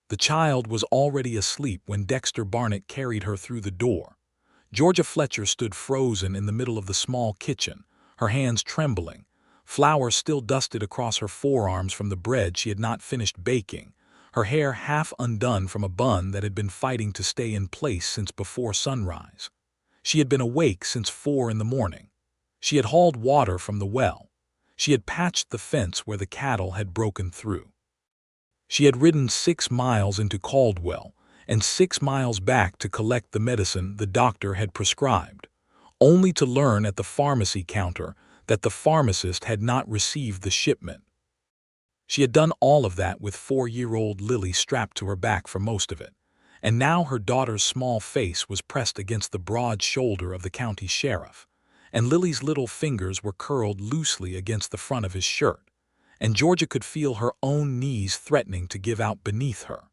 The child was already asleep when Dexter Barnett carried her through the door. Georgia Fletcher stood frozen in the middle of the small kitchen, her hands trembling, flour still dusted across her forearms from the bread she had not finished baking, her hair half undone from a bun that had been fighting to stay in place since before sunrise. She had been awake since 4 in the morning. She had hauled water from the well. She had patched the fence where the cattle had broken through. She had ridden 6 miles into Caldwell and 6 miles back to collect the medicine the doctor had prescribed, only to learn at the pharmacy counter that the pharmacist had not received the shipment. She had done all of that with 4-year-old Lily strapped to her back for most of it, and now her daughter's small face was pressed against the broad shoulder of the county sheriff, and Lily's little fingers were curled loosely against the front of his shirt, and Georgia could feel her own knees threatening to give out beneath her.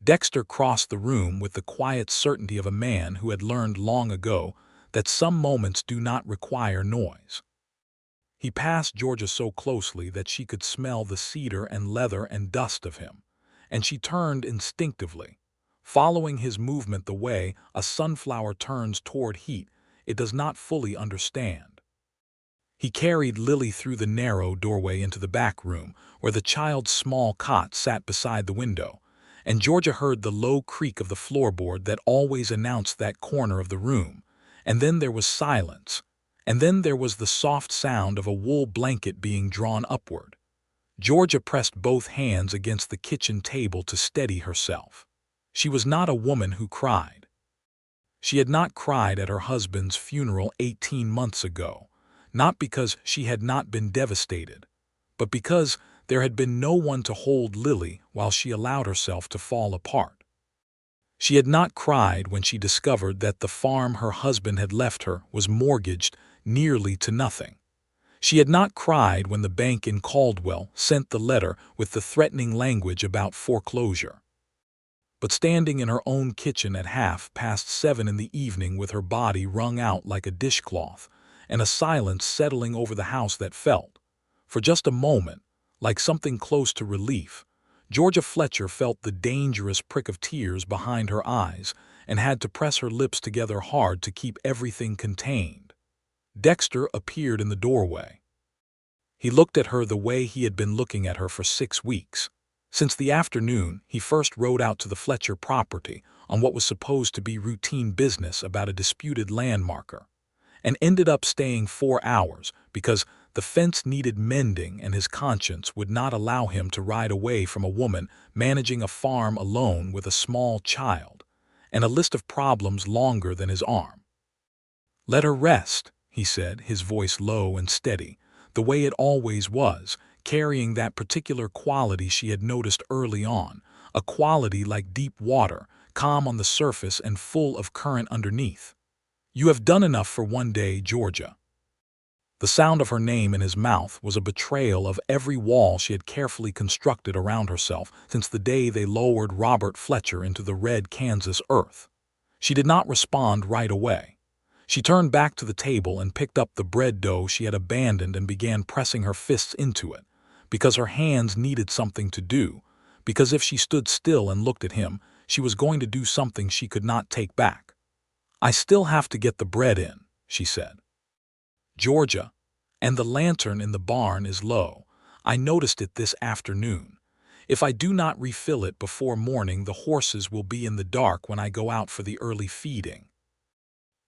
Dexter crossed the room with the quiet certainty of a man who had learned long ago that some moments do not require noise. He passed Georgia so closely that she could smell the cedar and leather and dust of him, and she turned instinctively, following his movement the way a sunflower turns toward heat it does not fully understand. He carried Lily through the narrow doorway into the back room, where the child's small cot sat beside the window, and Georgia heard the low creak of the floorboard that always announced that corner of the room, and then there was silence, and then there was the soft sound of a wool blanket being drawn upward. Georgia pressed both hands against the kitchen table to steady herself. She was not a woman who cried. She had not cried at her husband's funeral 18 months ago, not because she had not been devastated, but because there had been no one to hold Lily while she allowed herself to fall apart. She had not cried when she discovered that the farm her husband had left her was mortgaged nearly to nothing. She had not cried when the bank in Caldwell sent the letter with the threatening language about foreclosure. But standing in her own kitchen at 7:30 in the evening with her body wrung out like a dishcloth, and a silence settling over the house that felt, for just a moment, like something close to relief, Georgia Fletcher felt the dangerous prick of tears behind her eyes and had to press her lips together hard to keep everything contained. Dexter appeared in the doorway. He looked at her the way he had been looking at her for 6 weeks. Since the afternoon he first rode out to the Fletcher property on what was supposed to be routine business about a disputed landmarker, and ended up staying 4 hours because the fence needed mending and his conscience would not allow him to ride away from a woman managing a farm alone with a small child, and a list of problems longer than his arm. "Let her rest," he said, his voice low and steady, the way it always was, carrying that particular quality she had noticed early on, a quality like deep water, calm on the surface and full of current underneath. "You have done enough for one day, Georgia." The sound of her name in his mouth was a betrayal of every wall she had carefully constructed around herself since the day they lowered Robert Fletcher into the red Kansas earth. She did not respond right away. She turned back to the table and picked up the bread dough she had abandoned and began pressing her fists into it, because her hands needed something to do, because if she stood still and looked at him, she was going to do something she could not take back. "I still have to get the bread in," she said. "Georgia, and the lantern in the barn is low. I noticed it this afternoon. If I do not refill it before morning, the horses will be in the dark when I go out for the early feeding."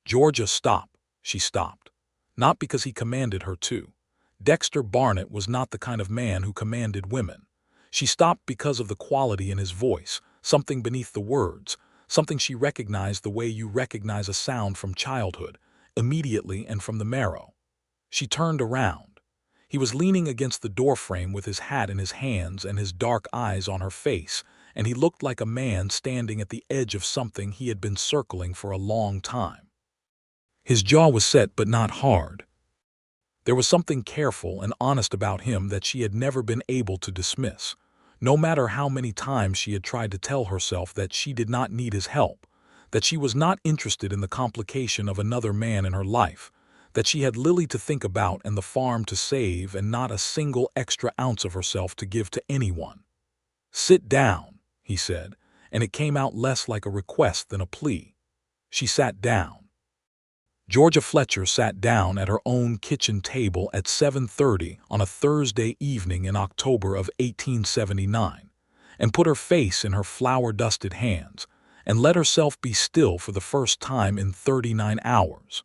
"Georgia, stop." She stopped. Not because he commanded her to. Dexter Barnett was not the kind of man who commanded women. She stopped because of the quality in his voice, something beneath the words, something she recognized the way you recognize a sound from childhood, immediately and from the marrow. She turned around. He was leaning against the doorframe with his hat in his hands and his dark eyes on her face, and he looked like a man standing at the edge of something he had been circling for a long time. His jaw was set but not hard. There was something careful and honest about him that she had never been able to dismiss, no matter how many times she had tried to tell herself that she did not need his help, that she was not interested in the complication of another man in her life, that she had Lily to think about and the farm to save and not a single extra ounce of herself to give to anyone. "Sit down," he said, and it came out less like a request than a plea. She sat down. Georgia Fletcher sat down at her own kitchen table at 7:30 on a Thursday evening in October of 1879, and put her face in her flour-dusted hands, and let herself be still for the first time in 39 hours.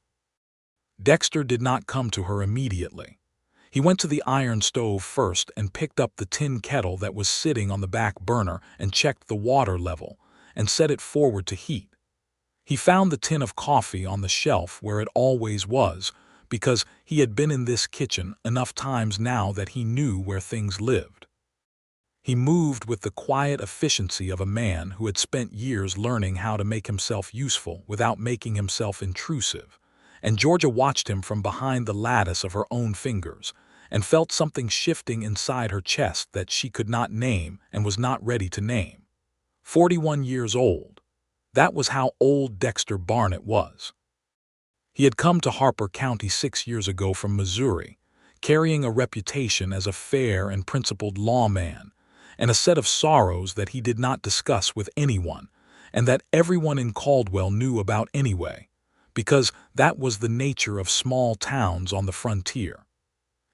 Dexter did not come to her immediately. He went to the iron stove first and picked up the tin kettle that was sitting on the back burner and checked the water level and set it forward to heat. He found the tin of coffee on the shelf where it always was, because he had been in this kitchen enough times now that he knew where things lived. He moved with the quiet efficiency of a man who had spent years learning how to make himself useful without making himself intrusive, and Georgia watched him from behind the lattice of her own fingers, and felt something shifting inside her chest that she could not name and was not ready to name. 41 years old. That was how old Dexter Barnett was. He had come to Harper County 6 years ago from Missouri, carrying a reputation as a fair and principled lawman, and a set of sorrows that he did not discuss with anyone, and that everyone in Caldwell knew about anyway, because that was the nature of small towns on the frontier.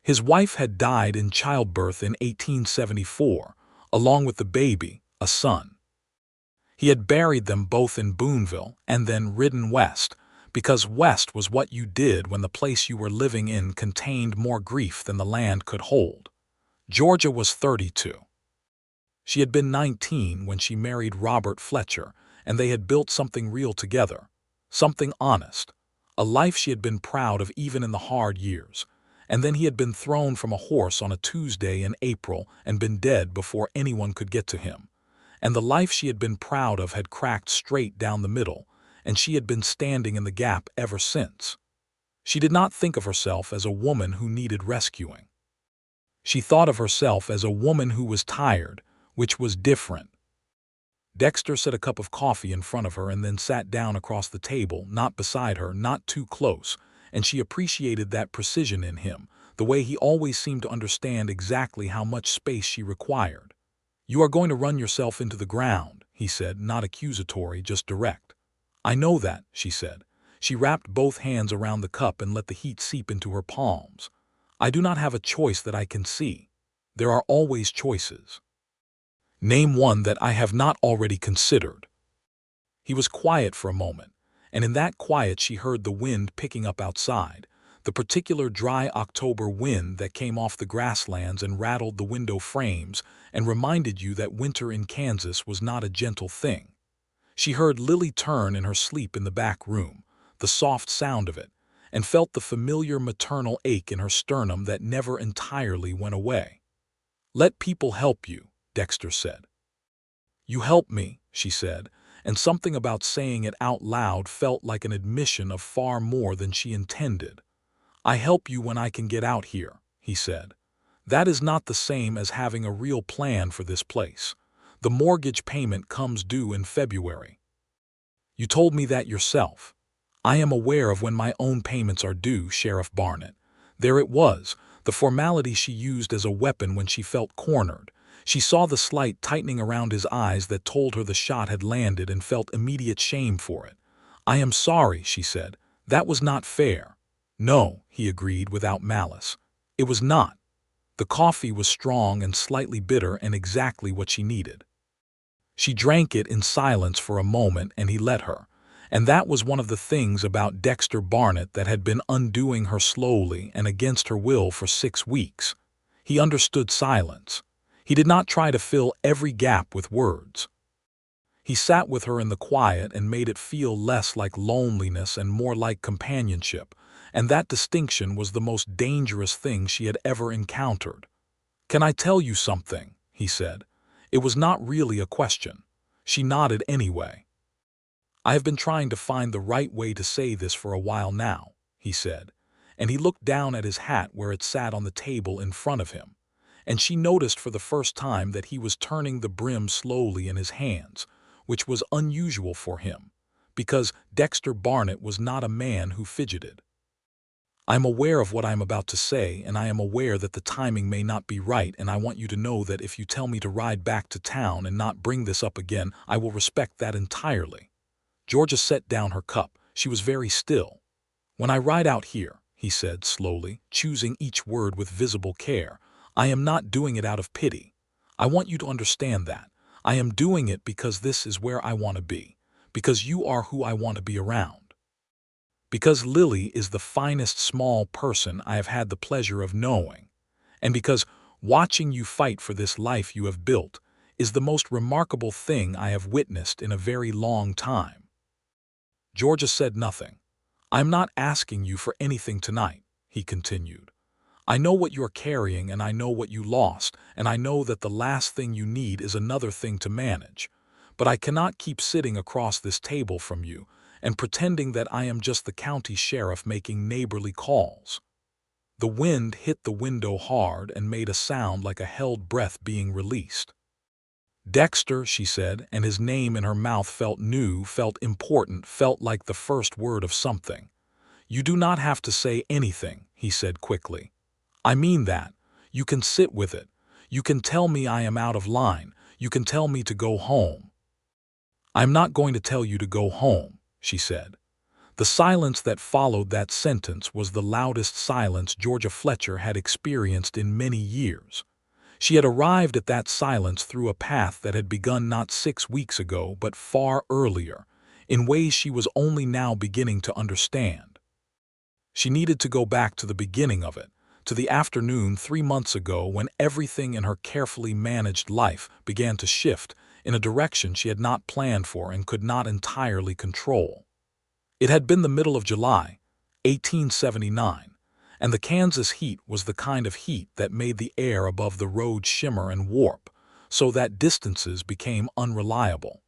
His wife had died in childbirth in 1874, along with the baby, a son. He had buried them both in Boonville and then ridden west, because west was what you did when the place you were living in contained more grief than the land could hold. Georgia was 32. She had been 19 when she married Robert Fletcher, and they had built something real together, something honest, a life she had been proud of even in the hard years. And then he had been thrown from a horse on a Tuesday in April and been dead before anyone could get to him. And the life she had been proud of had cracked straight down the middle, and she had been standing in the gap ever since. She did not think of herself as a woman who needed rescuing. She thought of herself as a woman who was tired, which was different. Dexter set a cup of coffee in front of her and then sat down across the table, not beside her, not too close, and she appreciated that precision in him, the way he always seemed to understand exactly how much space she required. "You are going to run yourself into the ground," he said, not accusatory, just direct. "I know that," she said. She wrapped both hands around the cup and let the heat seep into her palms. "I do not have a choice that I can see. There are always choices." "Name one that I have not already considered." He was quiet for a moment, and in that quiet she heard the wind picking up outside, the particular dry October wind that came off the grasslands and rattled the window frames and reminded you that winter in Kansas was not a gentle thing. She heard Lily turn in her sleep in the back room, the soft sound of it, and felt the familiar maternal ache in her sternum that never entirely went away. "Let people help you," Dexter said. "You help me," she said, and something about saying it out loud felt like an admission of far more than she intended. "I help you when I can get out here," he said. "That is not the same as having a real plan for this place. The mortgage payment comes due in February. You told me that yourself. I am aware of when my own payments are due, Sheriff Barnett." There it was, the formality she used as a weapon when she felt cornered. She saw the slight tightening around his eyes that told her the shot had landed and felt immediate shame for it. "I am sorry," she said. "That was not fair." "No," he agreed without malice. "It was not." The coffee was strong and slightly bitter and exactly what she needed. She drank it in silence for a moment and he let her. And that was one of the things about Dexter Barnett that had been undoing her slowly and against her will for 6 weeks. He understood silence. He did not try to fill every gap with words. He sat with her in the quiet and made it feel less like loneliness and more like companionship, and that distinction was the most dangerous thing she had ever encountered. "Can I tell you something?" he said. It was not really a question. She nodded anyway. "I have been trying to find the right way to say this for a while now," he said, and he looked down at his hat where it sat on the table in front of him, and she noticed for the first time that he was turning the brim slowly in his hands, which was unusual for him, because Dexter Barnett was not a man who fidgeted. I'm aware of what I'm about to say, and I am aware that the timing may not be right, and I want you to know that if you tell me to ride back to town and not bring this up again, I will respect that entirely." Georgia set down her cup. She was very still. "When I ride out here," he said slowly, choosing each word with visible care, "I am not doing it out of pity. I want you to understand that. I am doing it because this is where I want to be, because you are who I want to be around. Because Lily is the finest small person I have had the pleasure of knowing, and because watching you fight for this life you have built is the most remarkable thing I have witnessed in a very long time." Georgia said nothing. "I'm not asking you for anything tonight," he continued. "I know what you're carrying, and I know what you lost, and I know that the last thing you need is another thing to manage. But I cannot keep sitting across this table from you and pretending that I am just the county sheriff making neighborly calls." The wind hit the window hard and made a sound like a held breath being released. "Dexter," she said, and his name in her mouth felt new, felt important, felt like the first word of something. "You do not have to say anything," he said quickly. "I mean that. You can sit with it. You can tell me I am out of line. You can tell me to go home." "I'm not going to tell you to go home," she said. The silence that followed that sentence was the loudest silence Georgia Fletcher had experienced in many years. She had arrived at that silence through a path that had begun not 6 weeks ago but far earlier, in ways she was only now beginning to understand. She needed to go back to the beginning of it, to the afternoon 3 months ago when everything in her carefully managed life began to shift in a direction she had not planned for and could not entirely control. It had been the middle of July, 1879, and the Kansas heat was the kind of heat that made the air above the road shimmer and warp, so that distances became unreliable.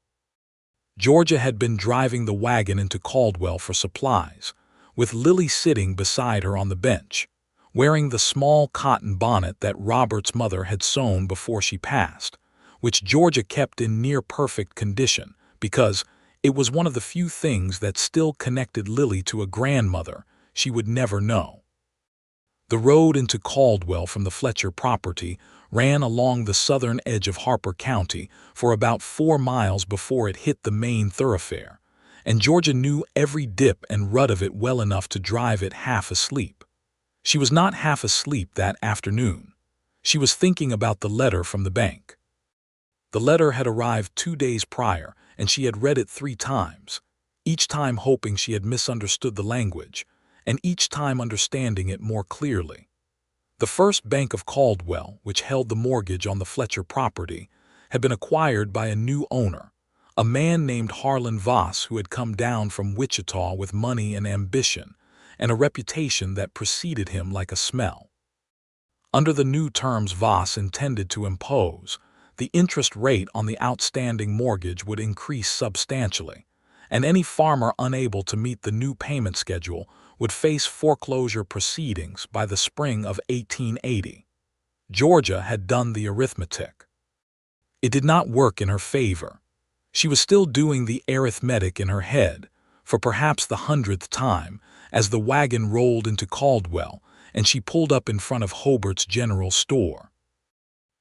Georgia had been driving the wagon into Caldwell for supplies, with Lily sitting beside her on the bench, wearing the small cotton bonnet that Robert's mother had sewn before she passed, which Georgia kept in near-perfect condition because it was one of the few things that still connected Lily to a grandmother she would never know. The road into Caldwell from the Fletcher property ran along the southern edge of Harper County for about 4 miles before it hit the main thoroughfare, and Georgia knew every dip and rut of it well enough to drive it half asleep. She was not half asleep that afternoon. She was thinking about the letter from the bank. The letter had arrived 2 days prior, and she had read it 3 times, each time hoping she had misunderstood the language, and each time understanding it more clearly. The First Bank of Caldwell, which held the mortgage on the Fletcher property, had been acquired by a new owner, a man named Harlan Voss, who had come down from Wichita with money and ambition, and a reputation that preceded him like a smell. Under the new terms Voss intended to impose, the interest rate on the outstanding mortgage would increase substantially, and any farmer unable to meet the new payment schedule would face foreclosure proceedings by the spring of 1880. Georgia had done the arithmetic. It did not work in her favor. She was still doing the arithmetic in her head, for perhaps the 100th time, as the wagon rolled into Caldwell and she pulled up in front of Hobart's General Store.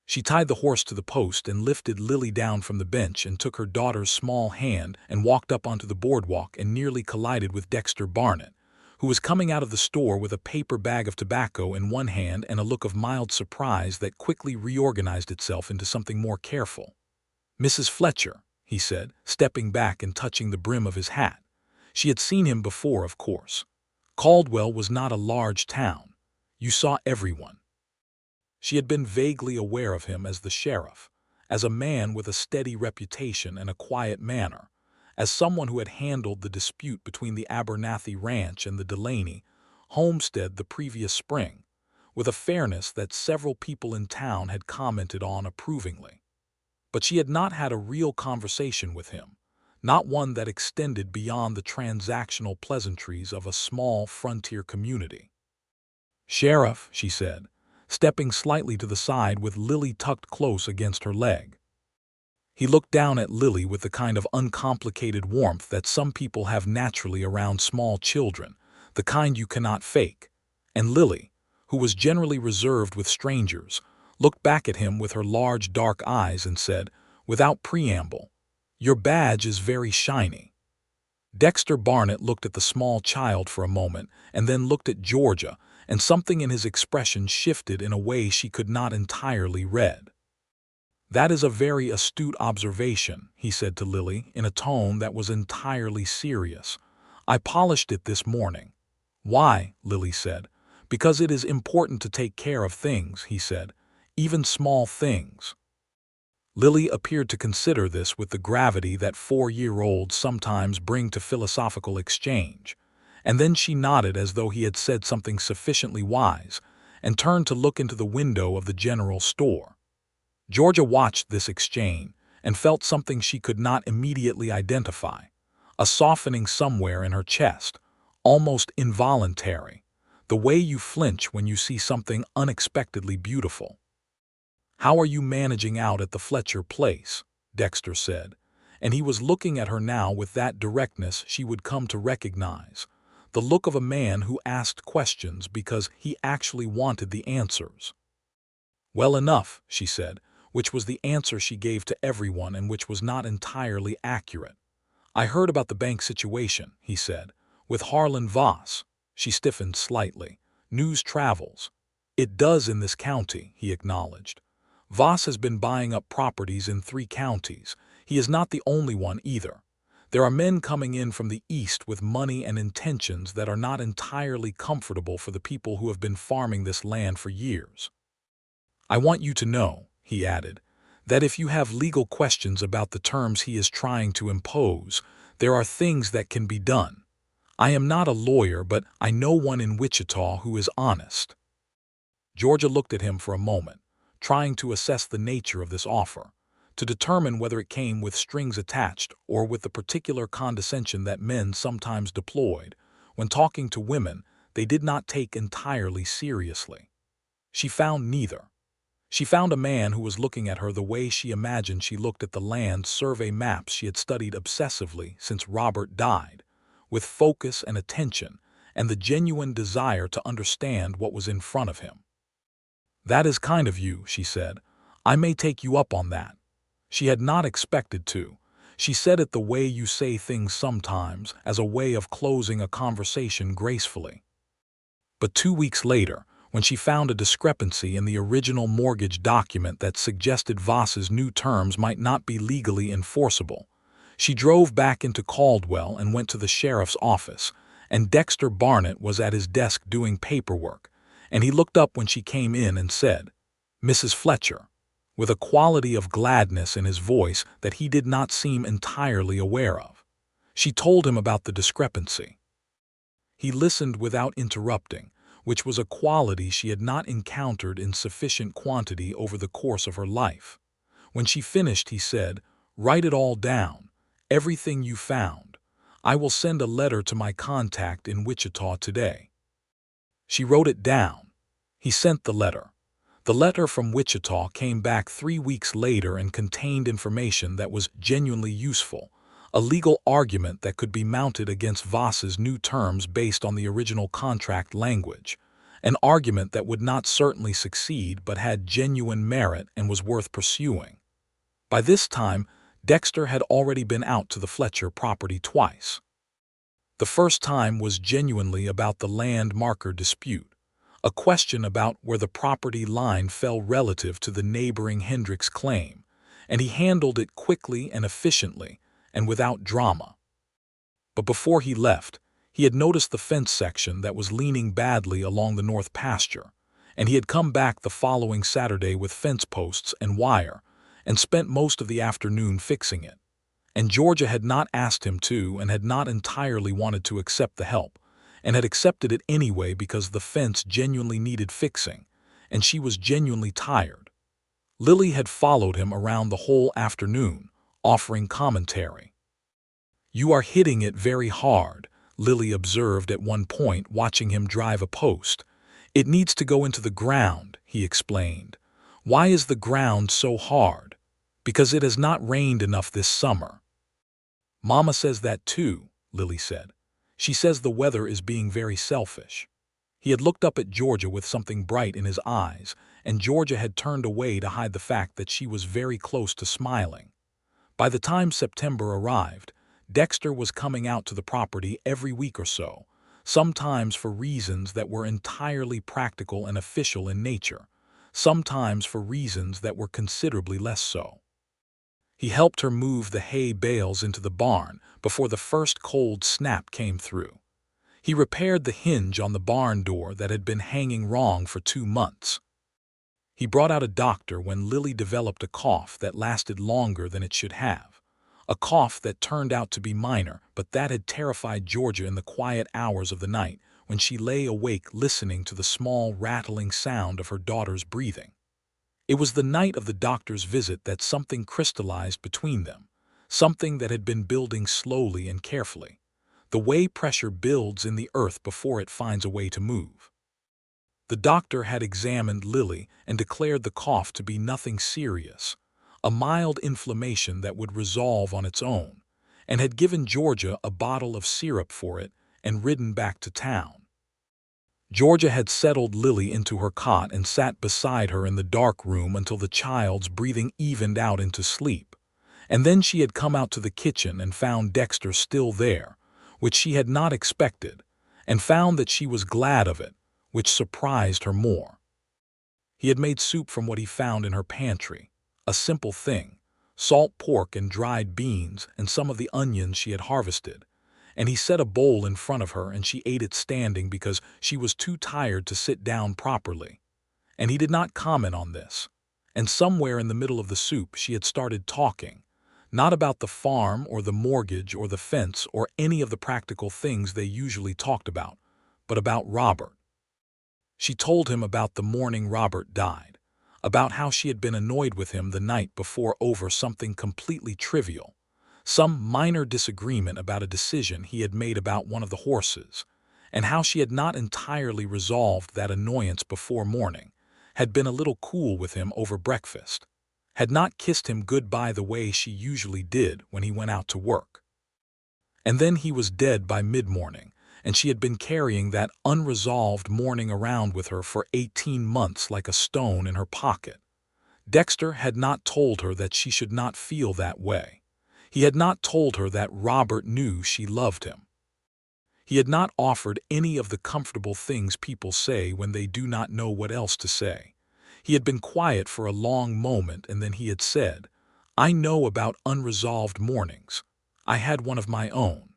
She tied the horse to the post and lifted Lily down from the bench and took her daughter's small hand and walked up onto the boardwalk and nearly collided with Dexter Barnett, who was coming out of the store with a paper bag of tobacco in one hand and a look of mild surprise that quickly reorganized itself into something more careful. "Mrs. Fletcher," he said, stepping back and touching the brim of his hat. She had seen him before, of course. Caldwell was not a large town. You saw everyone. She had been vaguely aware of him as the sheriff, as a man with a steady reputation and a quiet manner, as someone who had handled the dispute between the Abernathy Ranch and the Delaney homestead the previous spring, with a fairness that several people in town had commented on approvingly. But she had not had a real conversation with him, not one that extended beyond the transactional pleasantries of a small frontier community. "Sheriff," she said, stepping slightly to the side with Lily tucked close against her leg. He looked down at Lily with the kind of uncomplicated warmth that some people have naturally around small children, the kind you cannot fake. And Lily, who was generally reserved with strangers, looked back at him with her large dark eyes and said, without preamble, "Your badge is very shiny." Dexter Barnett looked at the small child for a moment and then looked at Georgia, and something in his expression shifted in a way she could not entirely read. "That is a very astute observation," he said to Lily in a tone that was entirely serious. "I polished it this morning." "Why?" Lily said. "Because it is important to take care of things," he said, "even small things." Lily appeared to consider this with the gravity that 4-year-olds sometimes bring to philosophical exchange, and then she nodded as though he had said something sufficiently wise, and turned to look into the window of the general store. Georgia watched this exchange and felt something she could not immediately identify, a softening somewhere in her chest, almost involuntary, the way you flinch when you see something unexpectedly beautiful. "How are you managing out at the Fletcher place?" Dexter said, and he was looking at her now with that directness she would come to recognize, the look of a man who asked questions because he actually wanted the answers. "Well enough," she said, which was the answer she gave to everyone and which was not entirely accurate. "I heard about the bank situation," he said, "with Harlan Voss." She stiffened slightly. "News travels." "It does in this county," he acknowledged. "Voss has been buying up properties in 3 counties. He is not the only one either. There are men coming in from the east with money and intentions that are not entirely comfortable for the people who have been farming this land for years. I want you to know," he added, "that if you have legal questions about the terms he is trying to impose, there are things that can be done. I am not a lawyer, but I know one in Wichita who is honest." Georgia looked at him for a moment, trying to assess the nature of this offer, to determine whether it came with strings attached or with the particular condescension that men sometimes deployed when talking to women they did not take entirely seriously. She found neither. She found a man who was looking at her the way she imagined she looked at the land survey maps she had studied obsessively since Robert died, with focus and attention and the genuine desire to understand what was in front of him. "That is kind of you," she said. "I may take you up on that." She had not expected to. She said it the way you say things sometimes, as a way of closing a conversation gracefully. But 2 weeks later, when she found a discrepancy in the original mortgage document that suggested Voss's new terms might not be legally enforceable, she drove back into Caldwell and went to the sheriff's office, and Dexter Barnett was at his desk doing paperwork, and he looked up when she came in and said, "Mrs. Fletcher," with a quality of gladness in his voice that he did not seem entirely aware of. She told him about the discrepancy. He listened without interrupting, which was a quality she had not encountered in sufficient quantity over the course of her life. When she finished, he said, "Write it all down, everything you found. I will send a letter to my contact in Wichita today." She wrote it down. He sent the letter. The letter from Wichita came back 3 weeks later and contained information that was genuinely useful, a legal argument that could be mounted against Voss's new terms based on the original contract language, an argument that would not certainly succeed but had genuine merit and was worth pursuing. By this time, Dexter had already been out to the Fletcher property twice. The first time was genuinely about the land marker dispute, a question about where the property line fell relative to the neighboring Hendricks claim, and he handled it quickly and efficiently and without drama. But before he left, he had noticed the fence section that was leaning badly along the north pasture, and he had come back the following Saturday with fence posts and wire, and spent most of the afternoon fixing it. And Georgia had not asked him to and had not entirely wanted to accept the help, and had accepted it anyway because the fence genuinely needed fixing, and she was genuinely tired. Lily had followed him around the whole afternoon, offering commentary. "You are hitting it very hard," Lily observed at one point watching him drive a post. "It needs to go into the ground," he explained. "Why is the ground so hard? Because it has not rained enough this summer." "Mama says that too," Lily said. "She says the weather is being very selfish." He had looked up at Georgia with something bright in his eyes, and Georgia had turned away to hide the fact that she was very close to smiling. By the time September arrived, Dexter was coming out to the property every week or so, sometimes for reasons that were entirely practical and official in nature, sometimes for reasons that were considerably less so. He helped her move the hay bales into the barn before the first cold snap came through. He repaired the hinge on the barn door that had been hanging wrong for 2 months. He brought out a doctor when Lily developed a cough that lasted longer than it should have. A cough that turned out to be minor, but that had terrified Georgia in the quiet hours of the night when she lay awake listening to the small rattling sound of her daughter's breathing. It was the night of the doctor's visit that something crystallized between them, something that had been building slowly and carefully, the way pressure builds in the earth before it finds a way to move. The doctor had examined Lily and declared the cough to be nothing serious, a mild inflammation that would resolve on its own, and had given Georgia a bottle of syrup for it and ridden back to town. Georgia had settled Lily into her cot and sat beside her in the dark room until the child's breathing evened out into sleep, and then she had come out to the kitchen and found Dexter still there, which she had not expected, and found that she was glad of it, which surprised her more. He had made soup from what he found in her pantry, a simple thing, salt pork and dried beans and some of the onions she had harvested, and he set a bowl in front of her and she ate it standing because she was too tired to sit down properly. And he did not comment on this. And somewhere in the middle of the soup she had started talking, not about the farm or the mortgage or the fence or any of the practical things they usually talked about, but about Robert. She told him about the morning Robert died, about how she had been annoyed with him the night before over something completely trivial, some minor disagreement about a decision he had made about one of the horses, and how she had not entirely resolved that annoyance before morning, had been a little cool with him over breakfast, had not kissed him goodbye the way she usually did when he went out to work. And then he was dead by mid-morning, and she had been carrying that unresolved morning around with her for 18 months like a stone in her pocket. Dexter had not told her that she should not feel that way. He had not told her that Robert knew she loved him. He had not offered any of the comfortable things people say when they do not know what else to say. He had been quiet for a long moment and then he had said, "I know about unresolved mornings. I had one of my own."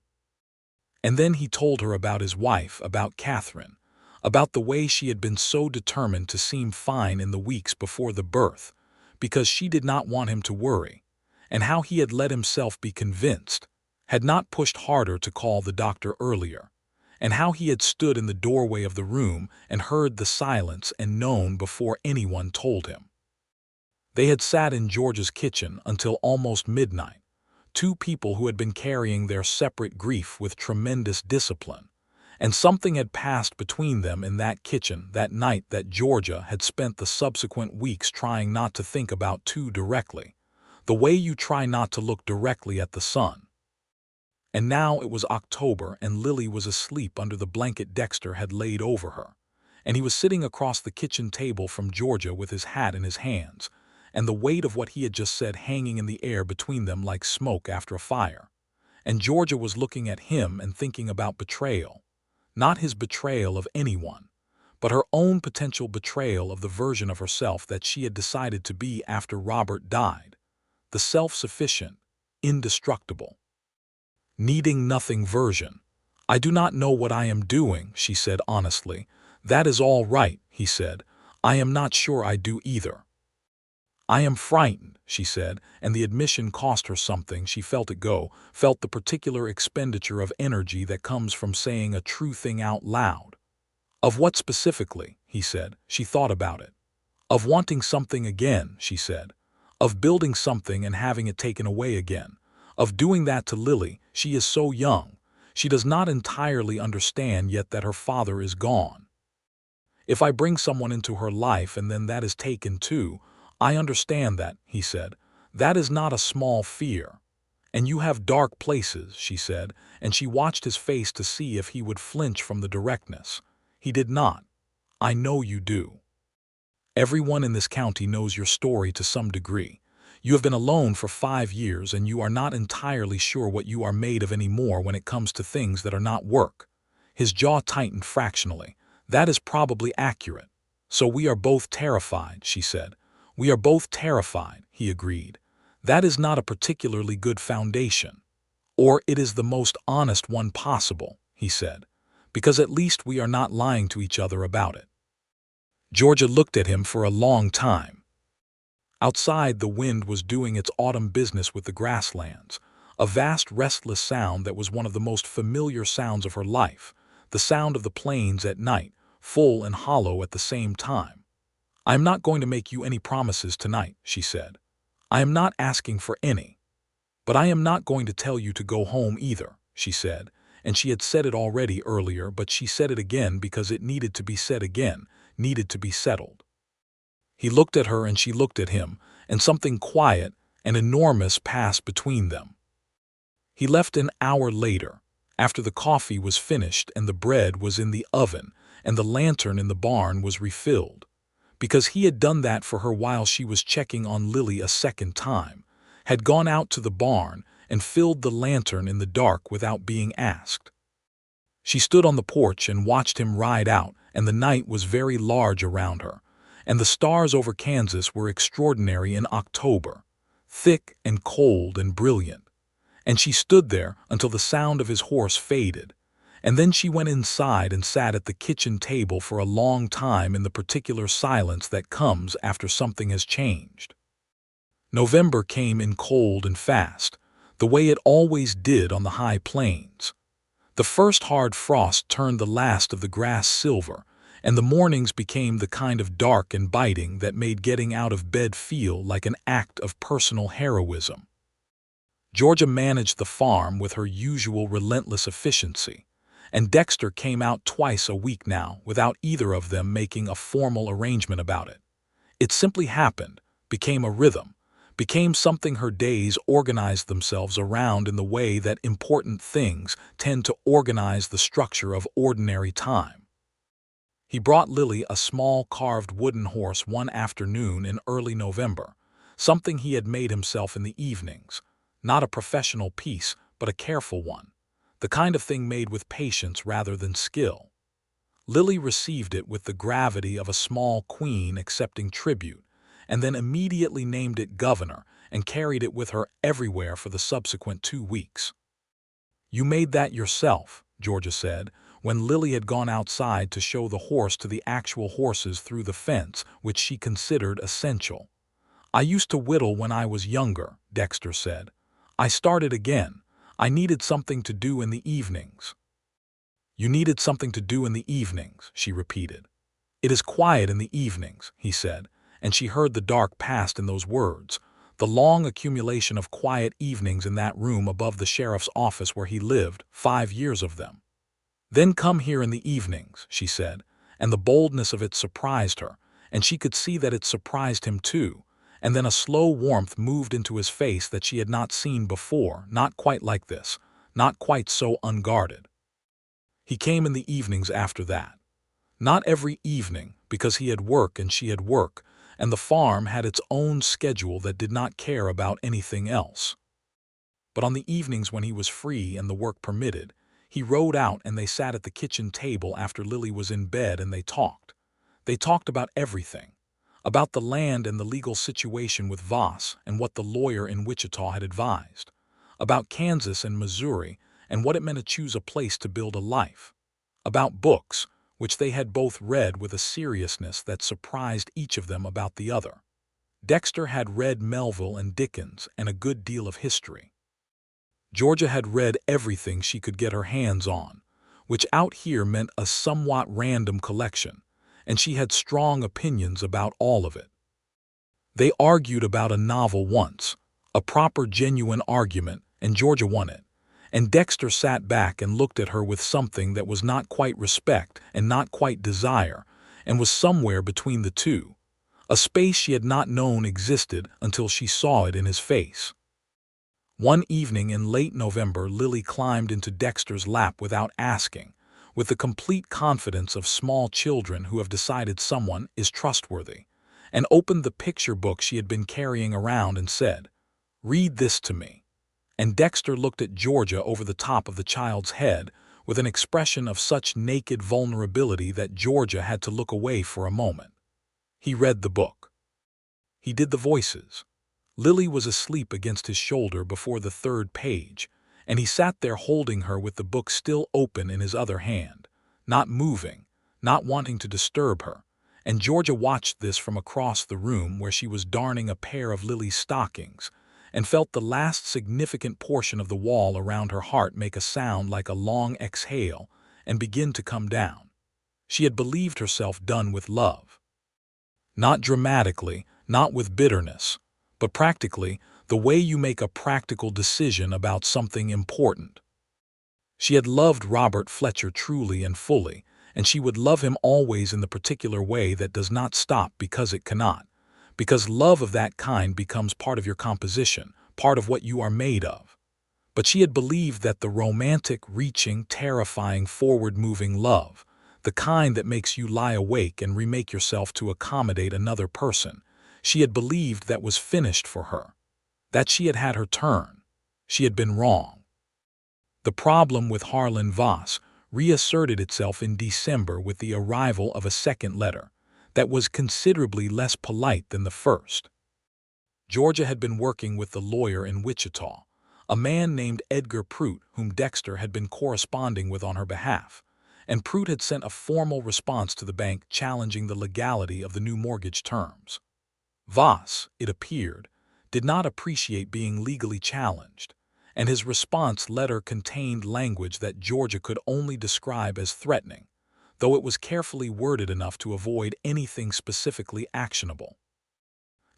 And then he told her about his wife, about Catherine, about the way she had been so determined to seem fine in the weeks before the birth, because she did not want him to worry, and how he had let himself be convinced, had not pushed harder to call the doctor earlier, and how he had stood in the doorway of the room and heard the silence and known before anyone told him. They had sat in George's kitchen until almost midnight, two people who had been carrying their separate grief with tremendous discipline, and something had passed between them in that kitchen that night that Georgia had spent the subsequent weeks trying not to think about too directly, the way you try not to look directly at the sun. And now it was October and Lily was asleep under the blanket Dexter had laid over her, and he was sitting across the kitchen table from Georgia with his hat in his hands, and the weight of what he had just said hanging in the air between them like smoke after a fire. And Georgia was looking at him and thinking about betrayal, not his betrayal of anyone, but her own potential betrayal of the version of herself that she had decided to be after Robert died, the self-sufficient, indestructible, needing nothing version. "I do not know what I am doing," she said honestly. "That is all right," he said. "I am not sure I do either." "I am frightened," she said, and the admission cost her something. She felt it go, felt the particular expenditure of energy that comes from saying a true thing out loud. "Of what specifically?" he said. She thought about it. "Of wanting something again," she said. "Of building something and having it taken away again. Of doing that to Lily. She is so young. She does not entirely understand yet that her father is gone. If I bring someone into her life and then that is taken too, I understand that," he said. "That is not a small fear. And you have dark places," she said, and she watched his face to see if he would flinch from the directness. He did not. I know you do. Everyone in this county knows your story to some degree. You have been alone for 5 years and you are not entirely sure what you are made of anymore when it comes to things that are not work. His jaw tightened fractionally. That is probably accurate. So we are both terrified, she said. We are both terrified, he agreed. That is not a particularly good foundation. Or it is the most honest one possible, he said, because at least we are not lying to each other about it. Georgia looked at him for a long time. Outside, the wind was doing its autumn business with the grasslands, a vast restless sound that was one of the most familiar sounds of her life, the sound of the plains at night, full and hollow at the same time. I am not going to make you any promises tonight, she said. I am not asking for any. But I am not going to tell you to go home either, she said, and she had said it already earlier, but she said it again because it needed to be said again, needed to be settled. He looked at her and she looked at him, and something quiet and enormous passed between them. He left an hour later, after the coffee was finished and the bread was in the oven and the lantern in the barn was refilled, because he had done that for her while she was checking on Lily a second time, had gone out to the barn and filled the lantern in the dark without being asked. She stood on the porch and watched him ride out, and the night was very large around her, and the stars over Kansas were extraordinary in October, thick and cold and brilliant. And she stood there until the sound of his horse faded, and then she went inside and sat at the kitchen table for a long time in the particular silence that comes after something has changed. November came in cold and fast, the way it always did on the high plains. The first hard frost turned the last of the grass silver, and the mornings became the kind of dark and biting that made getting out of bed feel like an act of personal heroism. Georgia managed the farm with her usual relentless efficiency, and Dexter came out twice a week now without either of them making a formal arrangement about it. It simply happened, became a rhythm, became something her days organized themselves around in the way that important things tend to organize the structure of ordinary time. He brought Lily a small carved wooden horse one afternoon in early November, something he had made himself in the evenings, not a professional piece, but a careful one, the kind of thing made with patience rather than skill. Lily received it with the gravity of a small queen accepting tribute, and then immediately named it Governor and carried it with her everywhere for the subsequent 2 weeks. You made that yourself, Georgia said, when Lily had gone outside to show the horse to the actual horses through the fence, which she considered essential. I used to whittle when I was younger, Dexter said. I started again. I needed something to do in the evenings. You needed something to do in the evenings, she repeated. It is quiet in the evenings, he said, and she heard the dark past in those words, the long accumulation of quiet evenings in that room above the sheriff's office where he lived, 5 years of them. Then come here in the evenings, she said, and the boldness of it surprised her, and she could see that it surprised him too, and then a slow warmth moved into his face that she had not seen before, not quite like this, not quite so unguarded. He came in the evenings after that. Not every evening, because he had work and she had work, and the farm had its own schedule that did not care about anything else. But on the evenings when he was free and the work permitted, he rode out and they sat at the kitchen table after Lily was in bed and they talked. They talked about everything, about the land and the legal situation with Voss and what the lawyer in Wichita had advised, about Kansas and Missouri and what it meant to choose a place to build a life, about books, which they had both read with a seriousness that surprised each of them about the other. Dexter had read Melville and Dickens and a good deal of history. Georgia had read everything she could get her hands on, which out here meant a somewhat random collection, and she had strong opinions about all of it. They argued about a novel once, a proper genuine argument, and Georgia won it. And Dexter sat back and looked at her with something that was not quite respect and not quite desire, and was somewhere between the two, a space she had not known existed until she saw it in his face. One evening in late November, Lily climbed into Dexter's lap without asking, with the complete confidence of small children who have decided someone is trustworthy, and opened the picture book she had been carrying around and said, "Read this to me." And Dexter looked at Georgia over the top of the child's head with an expression of such naked vulnerability that Georgia had to look away for a moment. He read the book. He did the voices. Lily was asleep against his shoulder before the third page, and he sat there holding her with the book still open in his other hand, not moving, not wanting to disturb her, and Georgia watched this from across the room where she was darning a pair of Lily's stockings, and felt the last significant portion of the wall around her heart make a sound like a long exhale and begin to come down. She had believed herself done with love. Not dramatically, not with bitterness, but practically, the way you make a practical decision about something important. She had loved Robert Fletcher truly and fully, and she would love him always in the particular way that does not stop because it cannot, because love of that kind becomes part of your composition, part of what you are made of. But she had believed that the romantic, reaching, terrifying, forward-moving love, the kind that makes you lie awake and remake yourself to accommodate another person, she had believed that was finished for her, that she had had her turn. She had been wrong. The problem with Harlan Voss reasserted itself in December with the arrival of a second letter that was considerably less polite than the first. Georgia had been working with the lawyer in Wichita, a man named Edgar Prout, whom Dexter had been corresponding with on her behalf, and Prout had sent a formal response to the bank challenging the legality of the new mortgage terms. Voss, it appeared, did not appreciate being legally challenged, and his response letter contained language that Georgia could only describe as threatening, though it was carefully worded enough to avoid anything specifically actionable.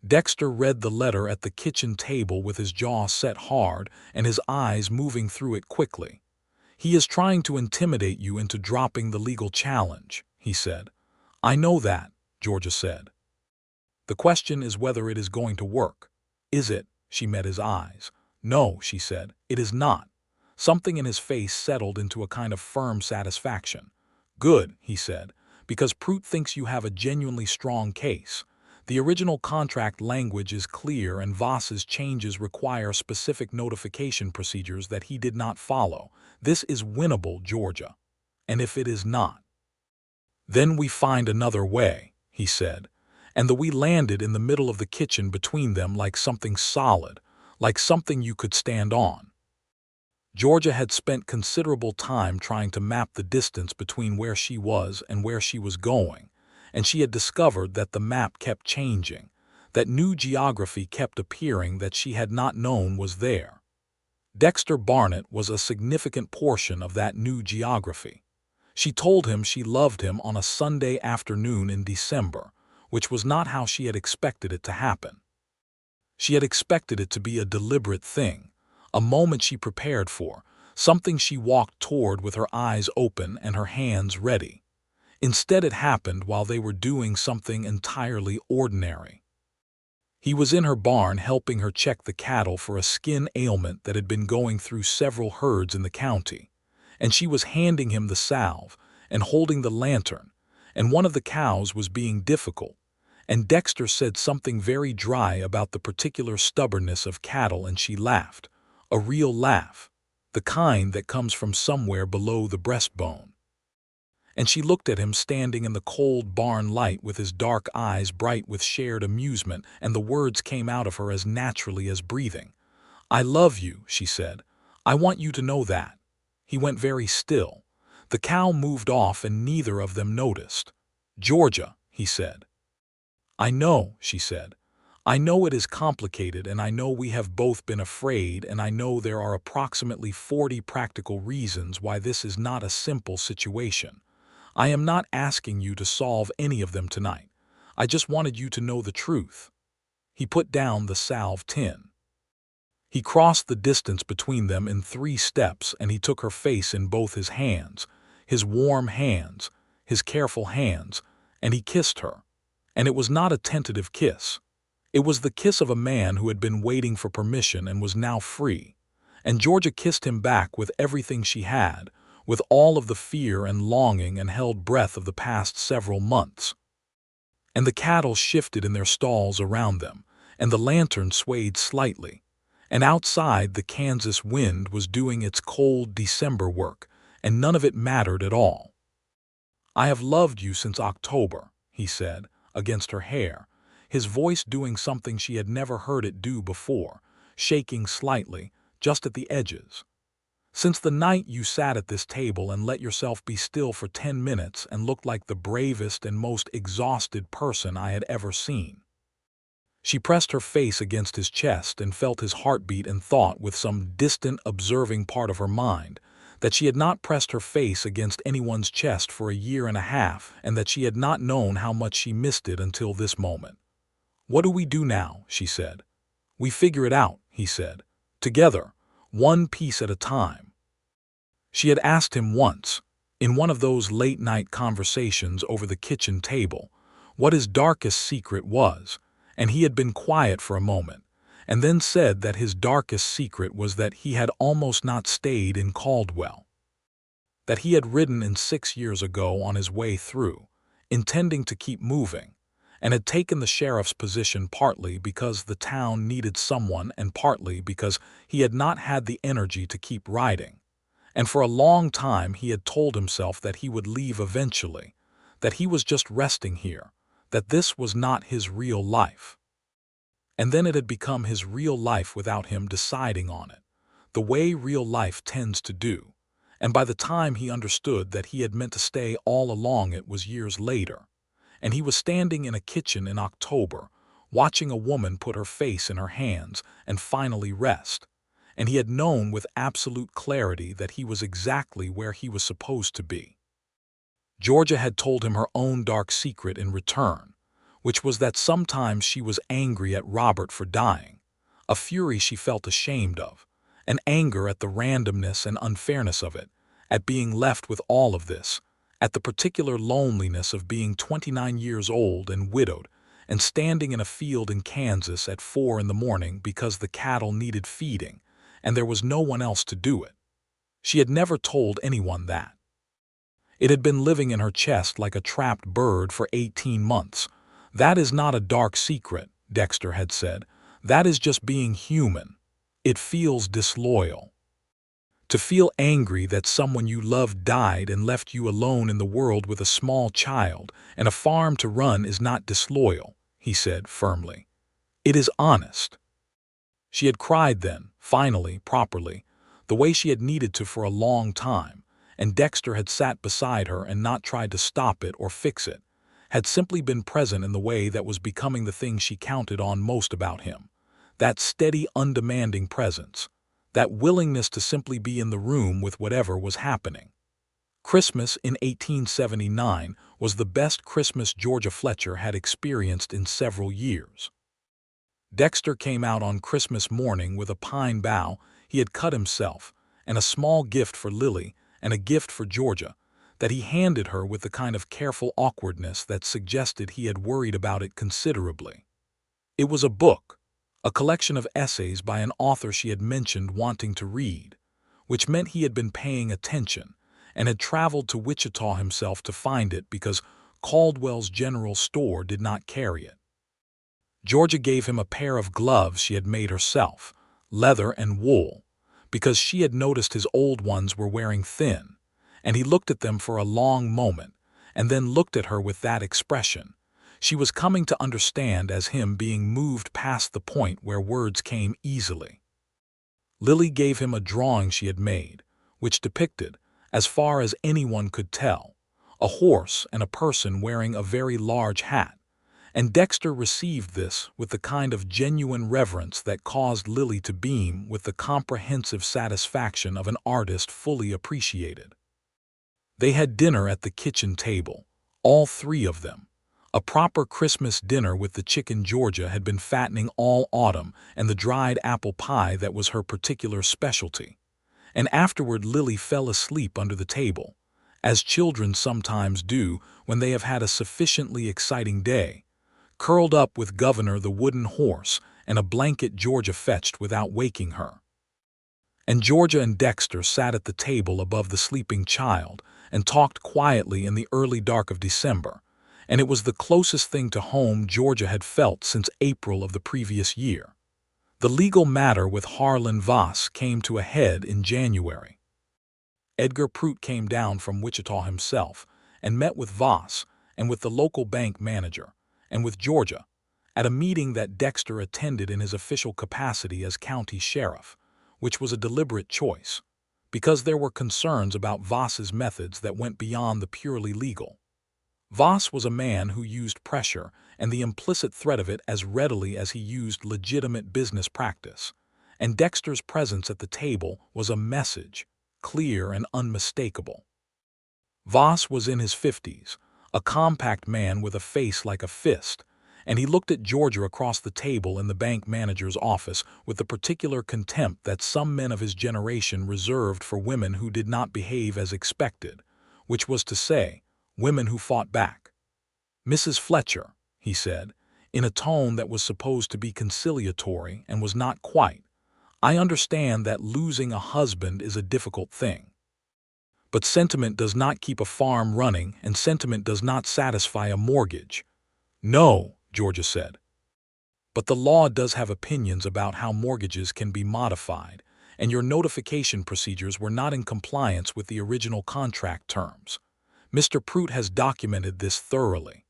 Dexter read the letter at the kitchen table with his jaw set hard and his eyes moving through it quickly. "He is trying to intimidate you into dropping the legal challenge," he said. "I know that," Georgia said. "The question is whether it is going to work." "Is it?" She met his eyes. "No," she said, "it is not." Something in his face settled into a kind of firm satisfaction. "Good," he said, "because Prout thinks you have a genuinely strong case. The original contract language is clear and Voss's changes require specific notification procedures that he did not follow. This is winnable, Georgia. And if it is not, then we find another way," he said, and we landed in the middle of the kitchen between them like something solid, like something you could stand on. Georgia had spent considerable time trying to map the distance between where she was and where she was going, and she had discovered that the map kept changing, that new geography kept appearing that she had not known was there. Dexter Barnett was a significant portion of that new geography. She told him she loved him on a Sunday afternoon in December, which was not how she had expected it to happen. She had expected it to be a deliberate thing, a moment she prepared for, something she walked toward with her eyes open and her hands ready. Instead, it happened while they were doing something entirely ordinary. He was in her barn helping her check the cattle for a skin ailment that had been going through several herds in the county, and she was handing him the salve and holding the lantern, and one of the cows was being difficult, and Dexter said something very dry about the particular stubbornness of cattle, and she laughed, a real laugh, the kind that comes from somewhere below the breastbone. And she looked at him standing in the cold barn light with his dark eyes bright with shared amusement, and the words came out of her as naturally as breathing. "I love you," she said. "I want you to know that." He went very still. The cow moved off and neither of them noticed. "Georgia," he said. "I know," she said. "I know it is complicated, and I know we have both been afraid, and I know there are approximately 40 practical reasons why this is not a simple situation. I am not asking you to solve any of them tonight. I just wanted you to know the truth." He put down the salve tin. He crossed the distance between them in 3 steps, and he took her face in both his hands, his warm hands, his careful hands, and he kissed her. And it was not a tentative kiss. It was the kiss of a man who had been waiting for permission and was now free. And Georgia kissed him back with everything she had, with all of the fear and longing and held breath of the past several months. And the cattle shifted in their stalls around them, and the lantern swayed slightly, and outside the Kansas wind was doing its cold December work, and none of it mattered at all. "I have loved you since October," he said, against her hair, his voice doing something she had never heard it do before, shaking slightly, just at the edges. "Since the night you sat at this table and let yourself be still for 10 minutes and looked like the bravest and most exhausted person I had ever seen." She pressed her face against his chest and felt his heartbeat and thought with some distant, observing part of her mind that she had not pressed her face against anyone's chest for a year and a half and that she had not known how much she missed it until this moment. "What do we do now?" she said. "We figure it out," he said. "Together, one piece at a time." She had asked him once, in one of those late-night conversations over the kitchen table, what his darkest secret was, and he had been quiet for a moment, and then said that his darkest secret was that he had almost not stayed in Caldwell. That he had ridden in 6 years ago on his way through, intending to keep moving, and had taken the sheriff's position partly because the town needed someone and partly because he had not had the energy to keep riding. And for a long time he had told himself that he would leave eventually, that he was just resting here, that this was not his real life. And then it had become his real life without him deciding on it, the way real life tends to do, and by the time he understood that he had meant to stay all along it was years later, and he was standing in a kitchen in October, watching a woman put her face in her hands and finally rest, and he had known with absolute clarity that he was exactly where he was supposed to be. Georgia had told him her own dark secret in return, which was that sometimes she was angry at Robert for dying, a fury she felt ashamed of, an anger at the randomness and unfairness of it, at being left with all of this, at the particular loneliness of being 29 years old and widowed and standing in a field in Kansas at 4 in the morning because the cattle needed feeding and there was no one else to do it. She had never told anyone that. It had been living in her chest like a trapped bird for 18 months. "That is not a dark secret," Dexter had said. "That is just being human. It feels disloyal. To feel angry that someone you loved died and left you alone in the world with a small child and a farm to run is not disloyal," he said firmly. "It is honest." She had cried then, finally, properly, the way she had needed to for a long time, and Dexter had sat beside her and not tried to stop it or fix it, had simply been present in the way that was becoming the thing she counted on most about him, that steady, undemanding presence, that willingness to simply be in the room with whatever was happening. Christmas in 1879 was the best Christmas Georgia Fletcher had experienced in several years. Dexter came out on Christmas morning with a pine bough he had cut himself, and a small gift for Lily and a gift for Georgia, that he handed her with the kind of careful awkwardness that suggested he had worried about it considerably. It was a book, a collection of essays by an author she had mentioned wanting to read, which meant he had been paying attention and had traveled to Wichita himself to find it because Caldwell's general store did not carry it. Georgia gave him a pair of gloves she had made herself, leather and wool, because she had noticed his old ones were wearing thin, and he looked at them for a long moment and then looked at her with that expression. She was coming to understand as him being moved past the point where words came easily. Lily gave him a drawing she had made, which depicted, as far as anyone could tell, a horse and a person wearing a very large hat, and Dexter received this with the kind of genuine reverence that caused Lily to beam with the comprehensive satisfaction of an artist fully appreciated. They had dinner at the kitchen table, all three of them, a proper Christmas dinner with the chicken Georgia had been fattening all autumn and the dried apple pie that was her particular specialty. And afterward Lily fell asleep under the table, as children sometimes do when they have had a sufficiently exciting day, curled up with Governor the wooden horse and a blanket Georgia fetched without waking her. and Georgia and Dexter sat at the table above the sleeping child and talked quietly in the early dark of December, and it was the closest thing to home Georgia had felt since April of the previous year. The legal matter with Harlan Voss came to a head in January. Edgar Prout came down from Wichita himself and met with Voss and with the local bank manager and with Georgia at a meeting that Dexter attended in his official capacity as county sheriff, which was a deliberate choice, because there were concerns about Voss's methods that went beyond the purely legal. Voss was a man who used pressure and the implicit threat of it as readily as he used legitimate business practice, and Dexter's presence at the table was a message, clear and unmistakable. Voss was in his 50s, a compact man with a face like a fist, and he looked at Georgia across the table in the bank manager's office with the particular contempt that some men of his generation reserved for women who did not behave as expected, which was to say, women who fought back. "Mrs. Fletcher," he said, in a tone that was supposed to be conciliatory and was not quite, "I understand that losing a husband is a difficult thing. But sentiment does not keep a farm running, and sentiment does not satisfy a mortgage." "No," Georgia said. "But the law does have opinions about how mortgages can be modified, and your notification procedures were not in compliance with the original contract terms. Mr. Prout has documented this thoroughly."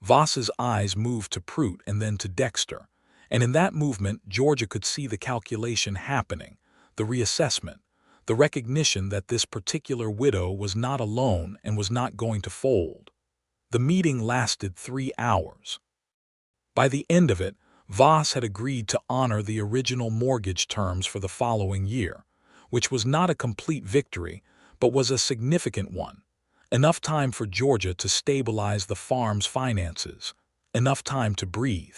Voss's eyes moved to Prout and then to Dexter, and in that movement Georgia could see the calculation happening, the reassessment, the recognition that this particular widow was not alone and was not going to fold. The meeting lasted 3 hours. By the end of it, Voss had agreed to honor the original mortgage terms for the following year, which was not a complete victory, but was a significant one. Enough time for Georgia to stabilize the farm's finances, enough time to breathe.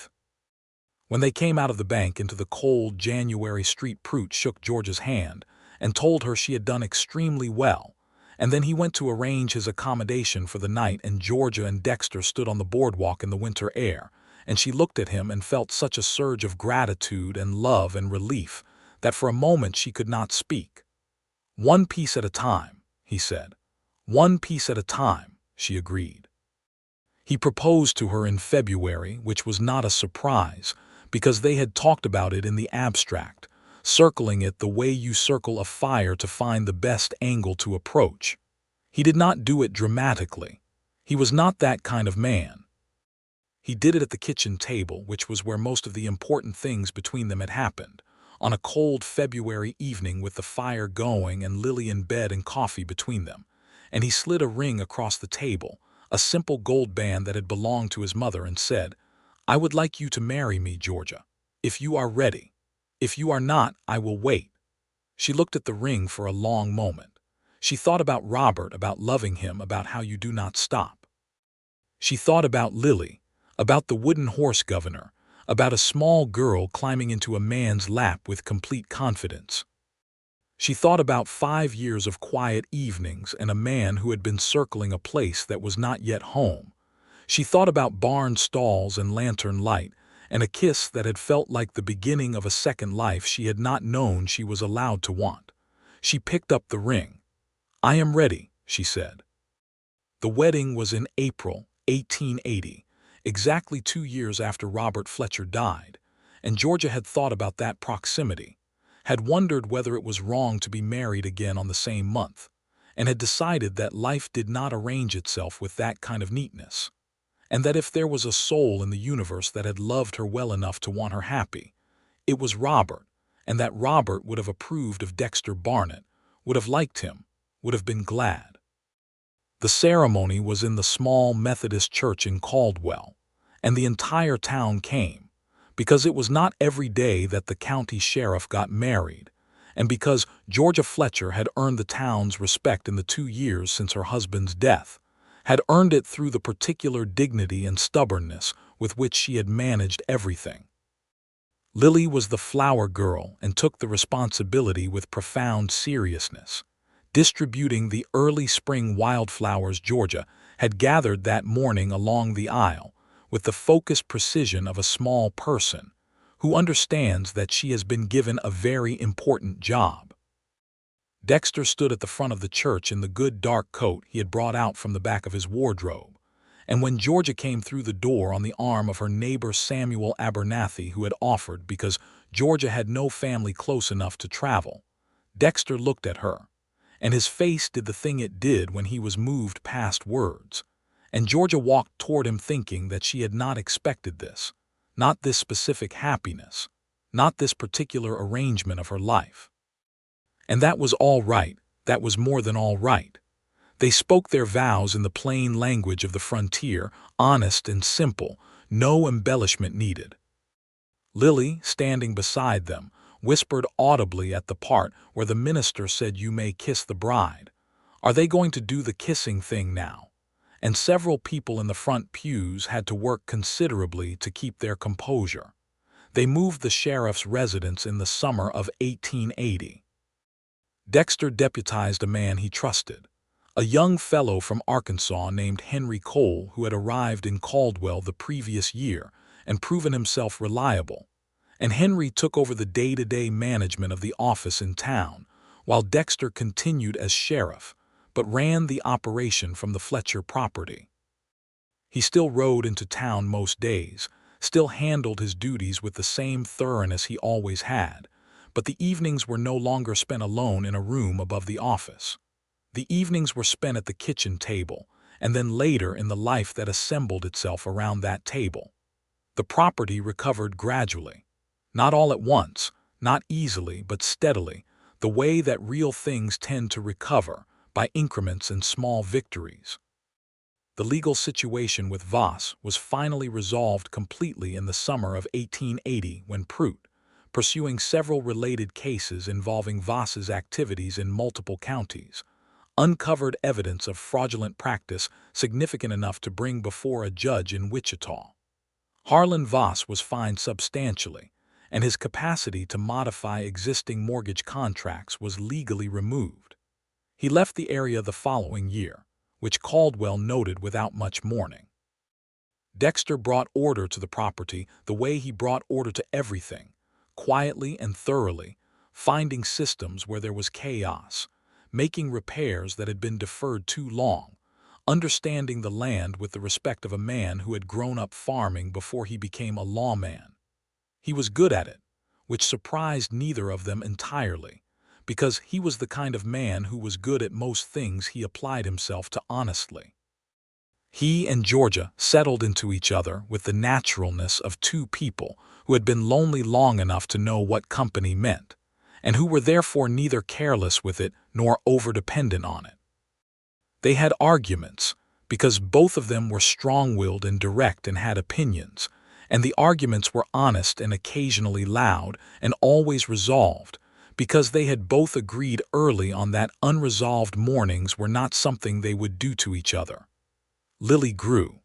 When they came out of the bank into the cold January street, Prout shook Georgia's hand and told her she had done extremely well, and then he went to arrange his accommodation for the night, and Georgia and Dexter stood on the boardwalk in the winter air, and she looked at him and felt such a surge of gratitude and love and relief that for a moment she could not speak. "One piece at a time," he said. "One piece at a time," she agreed. He proposed to her in February, which was not a surprise, because they had talked about it in the abstract, circling it the way you circle a fire to find the best angle to approach. He did not do it dramatically. He was not that kind of man. He did it at the kitchen table, which was where most of the important things between them had happened, on a cold February evening with the fire going and Lily in bed and coffee between them, and he slid a ring across the table, a simple gold band that had belonged to his mother, and said, "I would like you to marry me, Georgia, if you are ready. If you are not, I will wait." She looked at the ring for a long moment. She thought about Robert, about loving him, about how you do not stop. She thought about Lily, about the wooden horse governor, about a small girl climbing into a man's lap with complete confidence. She thought about 5 years of quiet evenings and a man who had been circling a place that was not yet home. She thought about barn stalls and lantern light, and a kiss that had felt like the beginning of a second life she had not known she was allowed to want. She picked up the ring. "I am ready," she said. The wedding was in April 1880, exactly 2 years after Robert Fletcher died, and Georgia had thought about that proximity, had wondered whether it was wrong to be married again on the same month, and had decided that life did not arrange itself with that kind of neatness, and that if there was a soul in the universe that had loved her well enough to want her happy, it was Robert, and that Robert would have approved of Dexter Barnett, would have liked him, would have been glad. The ceremony was in the small Methodist church in Caldwell, and the entire town came, because it was not every day that the county sheriff got married, and because Georgia Fletcher had earned the town's respect in the 2 years since her husband's death, had earned it through the particular dignity and stubbornness with which she had managed everything. Lily was the flower girl and took the responsibility with profound seriousness, distributing the early spring wildflowers Georgia had gathered that morning along the aisle with the focused precision of a small person who understands that she has been given a very important job. Dexter stood at the front of the church in the good dark coat he had brought out from the back of his wardrobe, and when Georgia came through the door on the arm of her neighbor Samuel Abernathy, who had offered because Georgia had no family close enough to travel, Dexter looked at her, and his face did the thing it did when he was moved past words, and Georgia walked toward him thinking that she had not expected this, not this specific happiness, not this particular arrangement of her life. And that was all right, that was more than all right. They spoke their vows in the plain language of the frontier, honest and simple, no embellishment needed. Lily, standing beside them, whispered audibly at the part where the minister said you may kiss the bride. Are they going to do the kissing thing now? And several people in the front pews had to work considerably to keep their composure. They moved the sheriff's residence in the summer of 1880. Dexter deputized a man he trusted, a young fellow from Arkansas named Henry Cole, who had arrived in Caldwell the previous year and proven himself reliable, and Henry took over the day-to-day management of the office in town, while Dexter continued as sheriff, but ran the operation from the Fletcher property. He still rode into town most days, still handled his duties with the same thoroughness he always had, but the evenings were no longer spent alone in a room above the office. The evenings were spent at the kitchen table, and then later in the life that assembled itself around that table. The property recovered gradually, not all at once, not easily but steadily, the way that real things tend to recover, by increments and small victories. The legal situation with Voss was finally resolved completely in the summer of 1880 when Prout, pursuing several related cases involving Voss's activities in multiple counties, uncovered evidence of fraudulent practice significant enough to bring before a judge in Wichita. Harlan Voss was fined substantially, and his capacity to modify existing mortgage contracts was legally removed. He left the area the following year, which Caldwell noted without much mourning. Dexter brought order to the property the way he brought order to everything, quietly and thoroughly, finding systems where there was chaos, making repairs that had been deferred too long, understanding the land with the respect of a man who had grown up farming before he became a lawman. He was good at it, which surprised neither of them entirely, because he was the kind of man who was good at most things he applied himself to honestly. He and Georgia settled into each other with the naturalness of two people who had been lonely long enough to know what company meant, and who were therefore neither careless with it nor over-dependent on it. They had arguments, because both of them were strong-willed and direct and had opinions, and the arguments were honest and occasionally loud and always resolved, because they had both agreed early on that unresolved mornings were not something they would do to each other. Lily grew.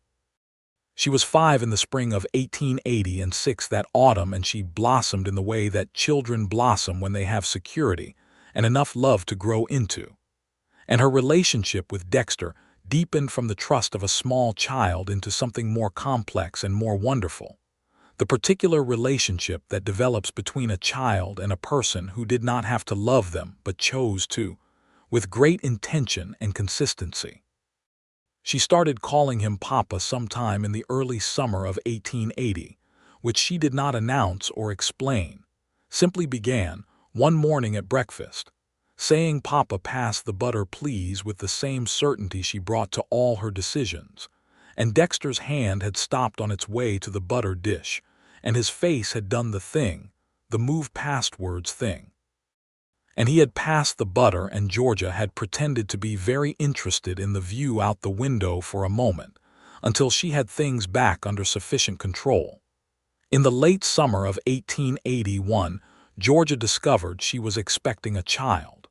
She was 5 in the spring of 1880 and 6 that autumn, and she blossomed in the way that children blossom when they have security and enough love to grow into. And her relationship with Dexter deepened from the trust of a small child into something more complex and more wonderful. The particular relationship that develops between a child and a person who did not have to love them but chose to, with great intention and consistency. She started calling him Papa sometime in the early summer of 1880, which she did not announce or explain, simply began, one morning at breakfast, saying Papa pass the butter please with the same certainty she brought to all her decisions, and Dexter's hand had stopped on its way to the butter dish, and his face had done the thing, the move past words thing. And he had passed the butter, and Georgia had pretended to be very interested in the view out the window for a moment, until she had things back under sufficient control. In the late summer of 1881, Georgia discovered she was expecting a child.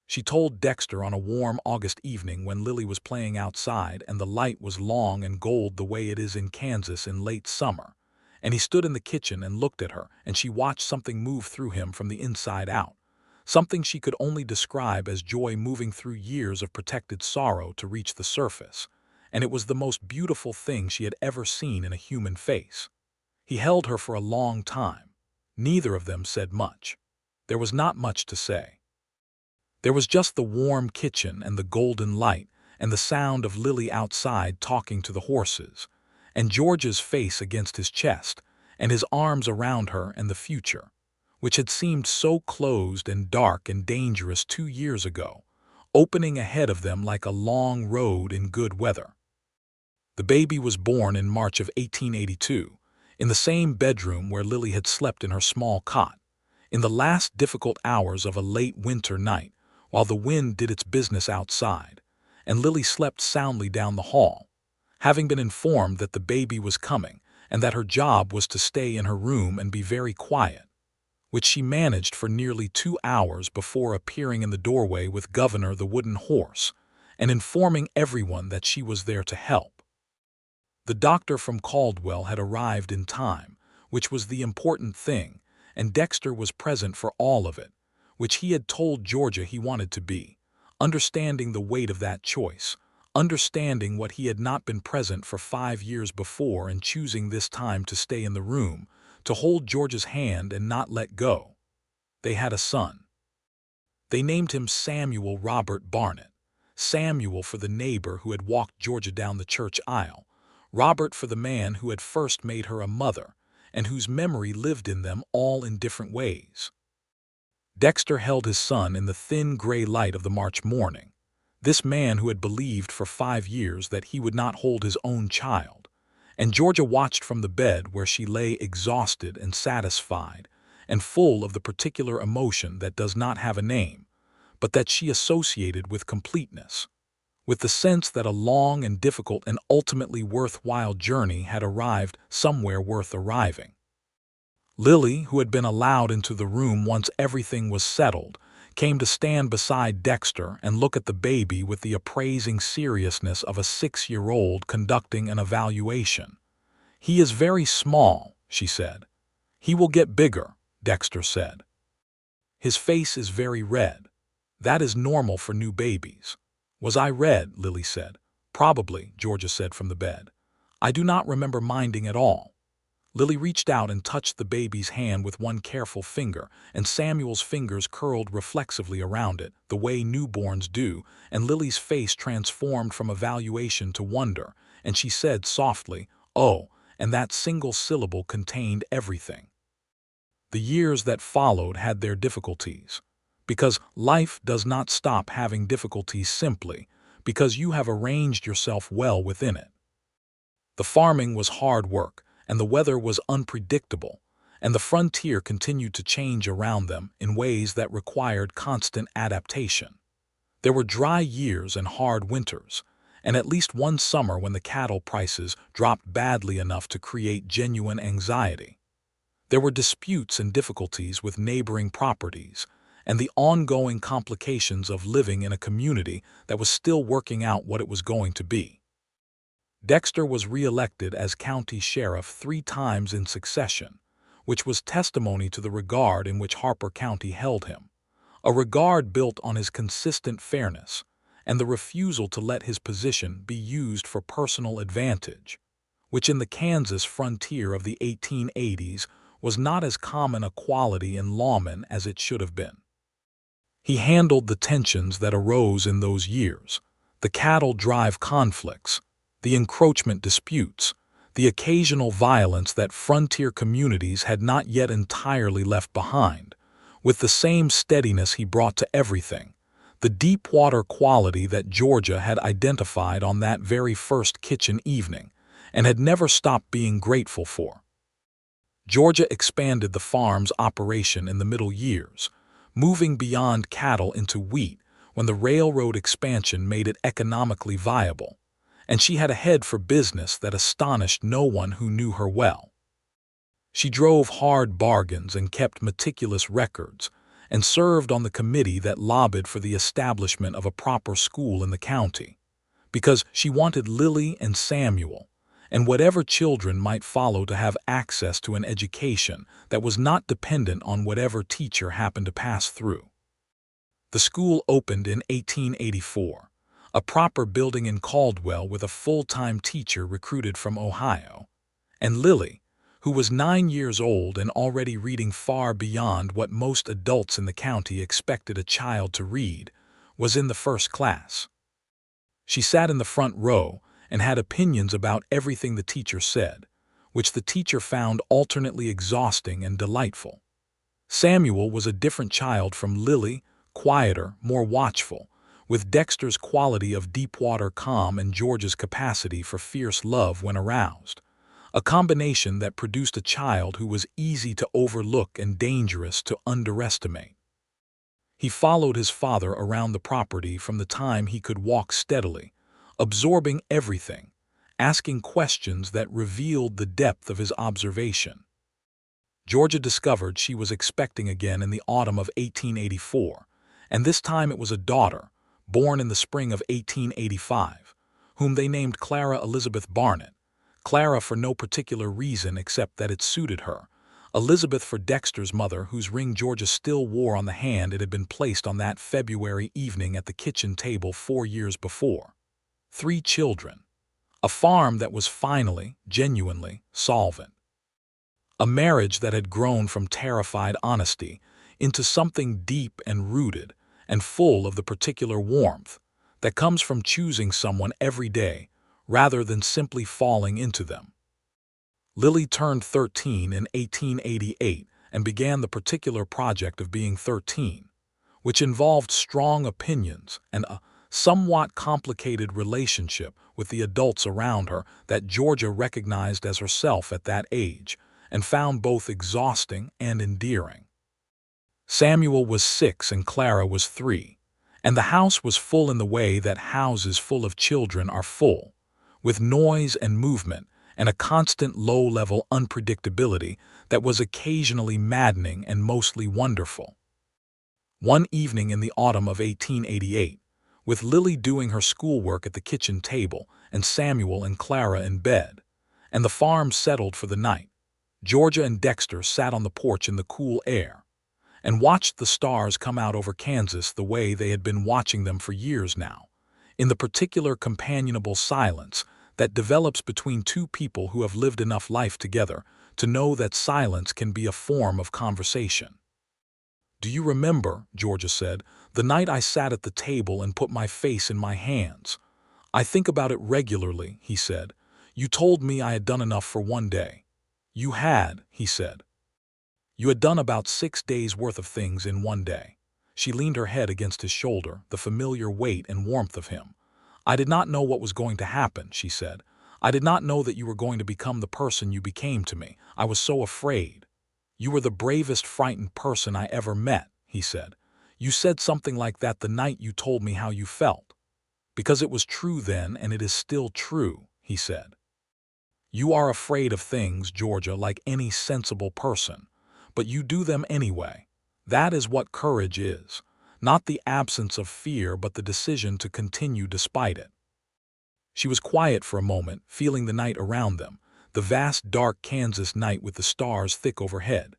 She told Dexter on a warm August evening when Lily was playing outside and the light was long and gold the way it is in Kansas in late summer, and he stood in the kitchen and looked at her, and she watched something move through him from the inside out. Something she could only describe as joy moving through years of protected sorrow to reach the surface, and it was the most beautiful thing she had ever seen in a human face. He held her for a long time. Neither of them said much. There was not much to say. There was just the warm kitchen and the golden light and the sound of Lily outside talking to the horses, and George's face against his chest and his arms around her and the future, which had seemed so closed and dark and dangerous 2 years ago, opening ahead of them like a long road in good weather. The baby was born in March of 1882, in the same bedroom where Lily had slept in her small cot, in the last difficult hours of a late winter night, while the wind did its business outside, and Lily slept soundly down the hall, having been informed that the baby was coming and that her job was to stay in her room and be very quiet, which she managed for nearly 2 hours before appearing in the doorway with Governor the wooden horse and informing everyone that she was there to help. The doctor from Caldwell had arrived in time, which was the important thing, and Dexter was present for all of it, which he had told Georgia he wanted to be, understanding the weight of that choice, understanding what he had not been present for 5 years before and choosing this time to stay in the room, to hold Georgia's hand and not let go. They had a son. They named him Samuel Robert Barnett, Samuel for the neighbor who had walked Georgia down the church aisle, Robert for the man who had first made her a mother and whose memory lived in them all in different ways. Dexter held his son in the thin gray light of the March morning, this man who had believed for 5 years that he would not hold his own child, and Georgia watched from the bed where she lay exhausted and satisfied and full of the particular emotion that does not have a name, but that she associated with completeness, with the sense that a long and difficult and ultimately worthwhile journey had arrived somewhere worth arriving. Lily, who had been allowed into the room once everything was settled, came to stand beside Dexter and look at the baby with the appraising seriousness of a 6-year-old conducting an evaluation. "He is very small," she said. "He will get bigger," Dexter said. "His face is very red. That is normal for new babies." "Was I red?" Lily said. "Probably," Georgia said from the bed. "I do not remember minding at all." Lily reached out and touched the baby's hand with one careful finger, and Samuel's fingers curled reflexively around it, the way newborns do, and Lily's face transformed from evaluation to wonder, and she said softly, "Oh," and that single syllable contained everything. The years that followed had their difficulties, because life does not stop having difficulties simply because you have arranged yourself well within it. The farming was hard work, and the weather was unpredictable, and the frontier continued to change around them in ways that required constant adaptation. There were dry years and hard winters, and at least one summer when the cattle prices dropped badly enough to create genuine anxiety. There were disputes and difficulties with neighboring properties, and the ongoing complications of living in a community that was still working out what it was going to be. Dexter was re-elected as county sheriff 3 times in succession, which was testimony to the regard in which Harper County held him, a regard built on his consistent fairness and the refusal to let his position be used for personal advantage, which in the Kansas frontier of the 1880s was not as common a quality in lawmen as it should have been. He handled the tensions that arose in those years, the cattle drive conflicts, the encroachment disputes, the occasional violence that frontier communities had not yet entirely left behind, with the same steadiness he brought to everything, the deep-water quality that Georgia had identified on that very first kitchen evening and had never stopped being grateful for. Georgia expanded the farm's operation in the middle years, moving beyond cattle into wheat when the railroad expansion made it economically viable, and she had a head for business that astonished no one who knew her well. She drove hard bargains and kept meticulous records, and served on the committee that lobbied for the establishment of a proper school in the county, because she wanted Lily and Samuel, and whatever children might follow, to have access to an education that was not dependent on whatever teacher happened to pass through. The school opened in 1884, a proper building in Caldwell with a full-time teacher recruited from Ohio, and Lily, who was 9 years old and already reading far beyond what most adults in the county expected a child to read, was in the first class. She sat in the front row and had opinions about everything the teacher said, which the teacher found alternately exhausting and delightful. Samuel was a different child from Lily, quieter, more watchful, with Dexter's quality of deep-water calm and Georgia's capacity for fierce love when aroused, a combination that produced a child who was easy to overlook and dangerous to underestimate. He followed his father around the property from the time he could walk steadily, absorbing everything, asking questions that revealed the depth of his observation. Georgia discovered she was expecting again in the autumn of 1884, and this time it was a daughter, born in the spring of 1885, whom they named Clara Elizabeth Barnett, Clara for no particular reason except that it suited her, Elizabeth for Dexter's mother, whose ring Georgia still wore on the hand it had been placed on that February evening at the kitchen table 4 years before. 3 children. A farm that was finally, genuinely, solvent. A marriage that had grown from terrified honesty into something deep and rooted and full of the particular warmth that comes from choosing someone every day rather than simply falling into them. Lily turned 13 in 1888 and began the particular project of being 13, which involved strong opinions and a somewhat complicated relationship with the adults around her that Georgia recognized as herself at that age and found both exhausting and endearing. Samuel was 6 and Clara was 3, and the house was full in the way that houses full of children are full, with noise and movement and a constant low-level unpredictability that was occasionally maddening and mostly wonderful. One evening in the autumn of 1888, with Lily doing her schoolwork at the kitchen table and Samuel and Clara in bed, and the farm settled for the night, Georgia and Dexter sat on the porch in the cool air and watched the stars come out over Kansas the way they had been watching them for years now, in the particular companionable silence that develops between two people who have lived enough life together to know that silence can be a form of conversation. "Do you remember," Georgia said, "the night I sat at the table and put my face in my hands?" "I think about it regularly," he said. "You told me I had done enough for one day." "You had," he said. "You had done about 6 days' worth of things in one day." She leaned her head against his shoulder, the familiar weight and warmth of him. "I did not know what was going to happen," she said. "I did not know that you were going to become the person you became to me. I was so afraid." "You were the bravest frightened person I ever met," he said. "You said something like that the night you told me how you felt." "Because it was true then, and it is still true," he said. "You are afraid of things, Georgia, like any sensible person, but you do them anyway. That is what courage is. Not the absence of fear, but the decision to continue despite it." She was quiet for a moment, feeling the night around them, the vast dark Kansas night with the stars thick overhead.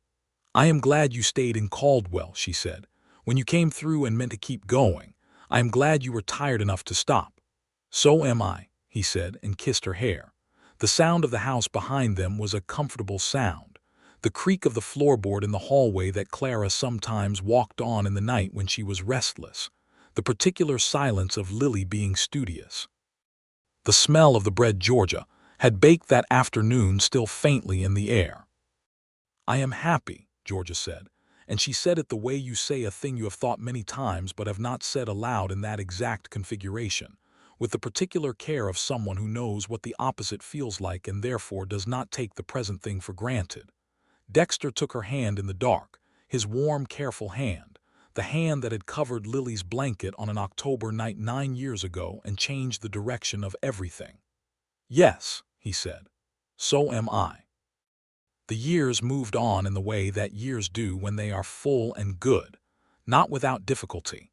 "I am glad you stayed in Caldwell," she said. "When you came through and meant to keep going, I am glad you were tired enough to stop." "So am I," he said, and kissed her hair. The sound of the house behind them was a comfortable sound, the creak of the floorboard in the hallway that Clara sometimes walked on in the night when she was restless, the particular silence of Lily being studious. The smell of the bread Georgia had baked that afternoon still faintly in the air. "I am happy," Georgia said, and she said it the way you say a thing you have thought many times but have not said aloud in that exact configuration, with the particular care of someone who knows what the opposite feels like and therefore does not take the present thing for granted. Dexter took her hand in the dark, his warm, careful hand, the hand that had covered Lily's blanket on an October night 9 years ago and changed the direction of everything. "Yes," he said, "so am I." The years moved on in the way that years do when they are full and good, not without difficulty,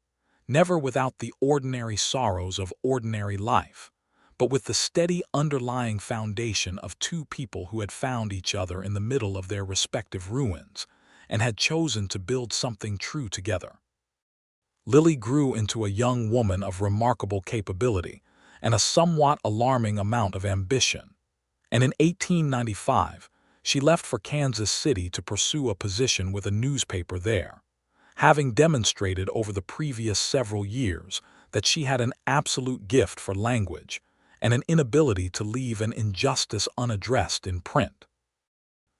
never without the ordinary sorrows of ordinary life, but with the steady underlying foundation of two people who had found each other in the middle of their respective ruins and had chosen to build something true together. Lily grew into a young woman of remarkable capability and a somewhat alarming amount of ambition, and in 1895 She left for Kansas City to pursue a position with a newspaper there, having demonstrated over the previous several years that she had an absolute gift for language and an inability to leave an injustice unaddressed in print.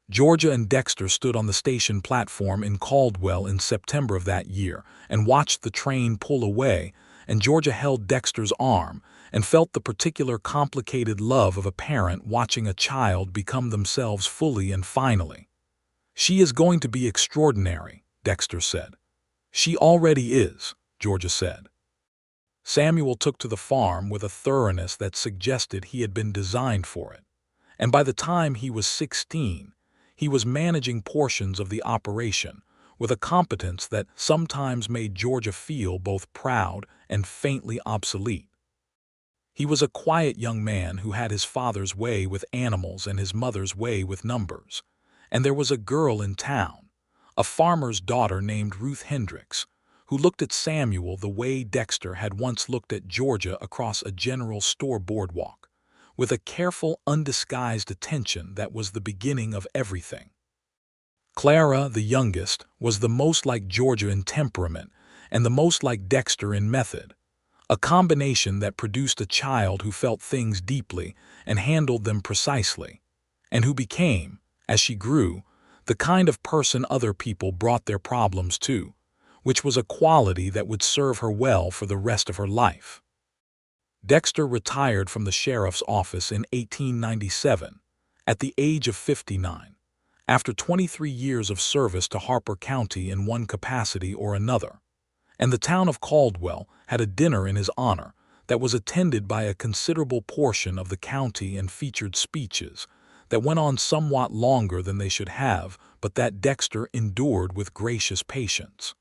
Georgia and Dexter stood on the station platform in Caldwell in September of that year and watched the train pull away, and Georgia held Dexter's arm and felt the particular complicated love of a parent watching a child become themselves fully and finally. "She is going to be extraordinary," Dexter said. "She already is," Georgia said. Samuel took to the farm with a thoroughness that suggested he had been designed for it, and by the time he was 16, he was managing portions of the operation with a competence that sometimes made Georgia feel both proud and faintly obsolete. He was a quiet young man who had his father's way with animals and his mother's way with numbers, and there was a girl in town, a farmer's daughter named Ruth Hendricks, who looked at Samuel the way Dexter had once looked at Georgia across a general store boardwalk, with a careful, undisguised attention that was the beginning of everything. Clara, the youngest, was the most like Georgia in temperament and the most like Dexter in method, a combination that produced a child who felt things deeply and handled them precisely, and who became, as she grew, the kind of person other people brought their problems to, which was a quality that would serve her well for the rest of her life. Dexter retired from the sheriff's office in 1897, at the age of 59, after 23 years of service to Harper County in one capacity or another, and the town of Caldwell had a dinner in his honor that was attended by a considerable portion of the county and featured speeches that went on somewhat longer than they should have, but that Dexter endured with gracious patience.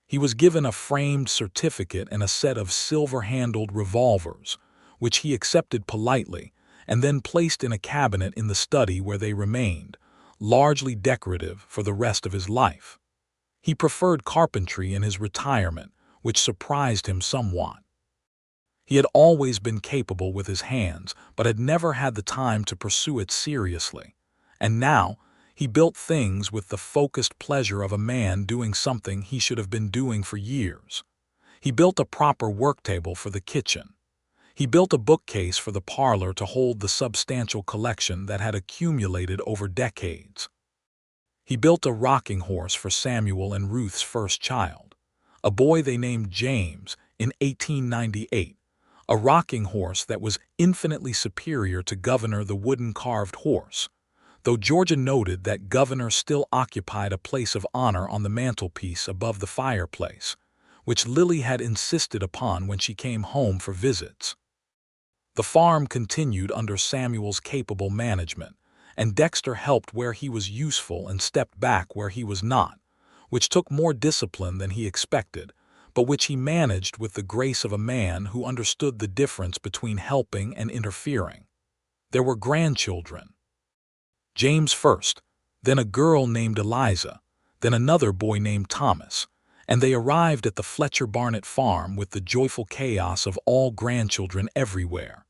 He was given a framed certificate and a set of silver-handled revolvers, which he accepted politely and then placed in a cabinet in the study where they remained, largely decorative, for the rest of his life. He preferred carpentry in his retirement, which surprised him somewhat. He had always been capable with his hands, but had never had the time to pursue it seriously, and now he built things with the focused pleasure of a man doing something he should have been doing for years. He built a proper work table for the kitchen. He built a bookcase for the parlor to hold the substantial collection that had accumulated over decades. He built a rocking horse for Samuel and Ruth's first child, a boy they named James, in 1898, a rocking horse that was infinitely superior to Governor the wooden carved horse, though Georgia noted that Governor still occupied a place of honor on the mantelpiece above the fireplace, which Lily had insisted upon when she came home for visits. The farm continued under Samuel's capable management, and Dexter helped where he was useful and stepped back where he was not, which took more discipline than he expected, but which he managed with the grace of a man who understood the difference between helping and interfering. There were grandchildren. James first, then a girl named Eliza, then another boy named Thomas, and they arrived at the Fletcher Barnett farm with the joyful chaos of all grandchildren everywhere,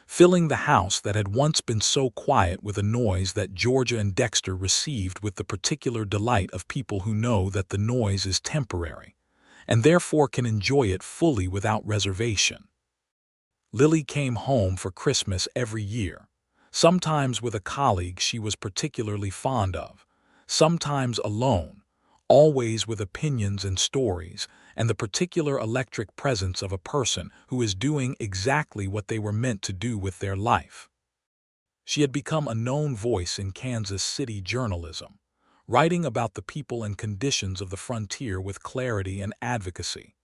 filling the house that had once been so quiet with a noise that Georgia and Dexter received with the particular delight of people who know that the noise is temporary, and therefore can enjoy it fully without reservation. Lily came home for Christmas every year, sometimes with a colleague she was particularly fond of, sometimes alone, always with opinions and stories, and the particular electric presence of a person who is doing exactly what they were meant to do with their life. She had become a known voice in Kansas City journalism, writing about the people and conditions of the frontier with clarity and advocacy,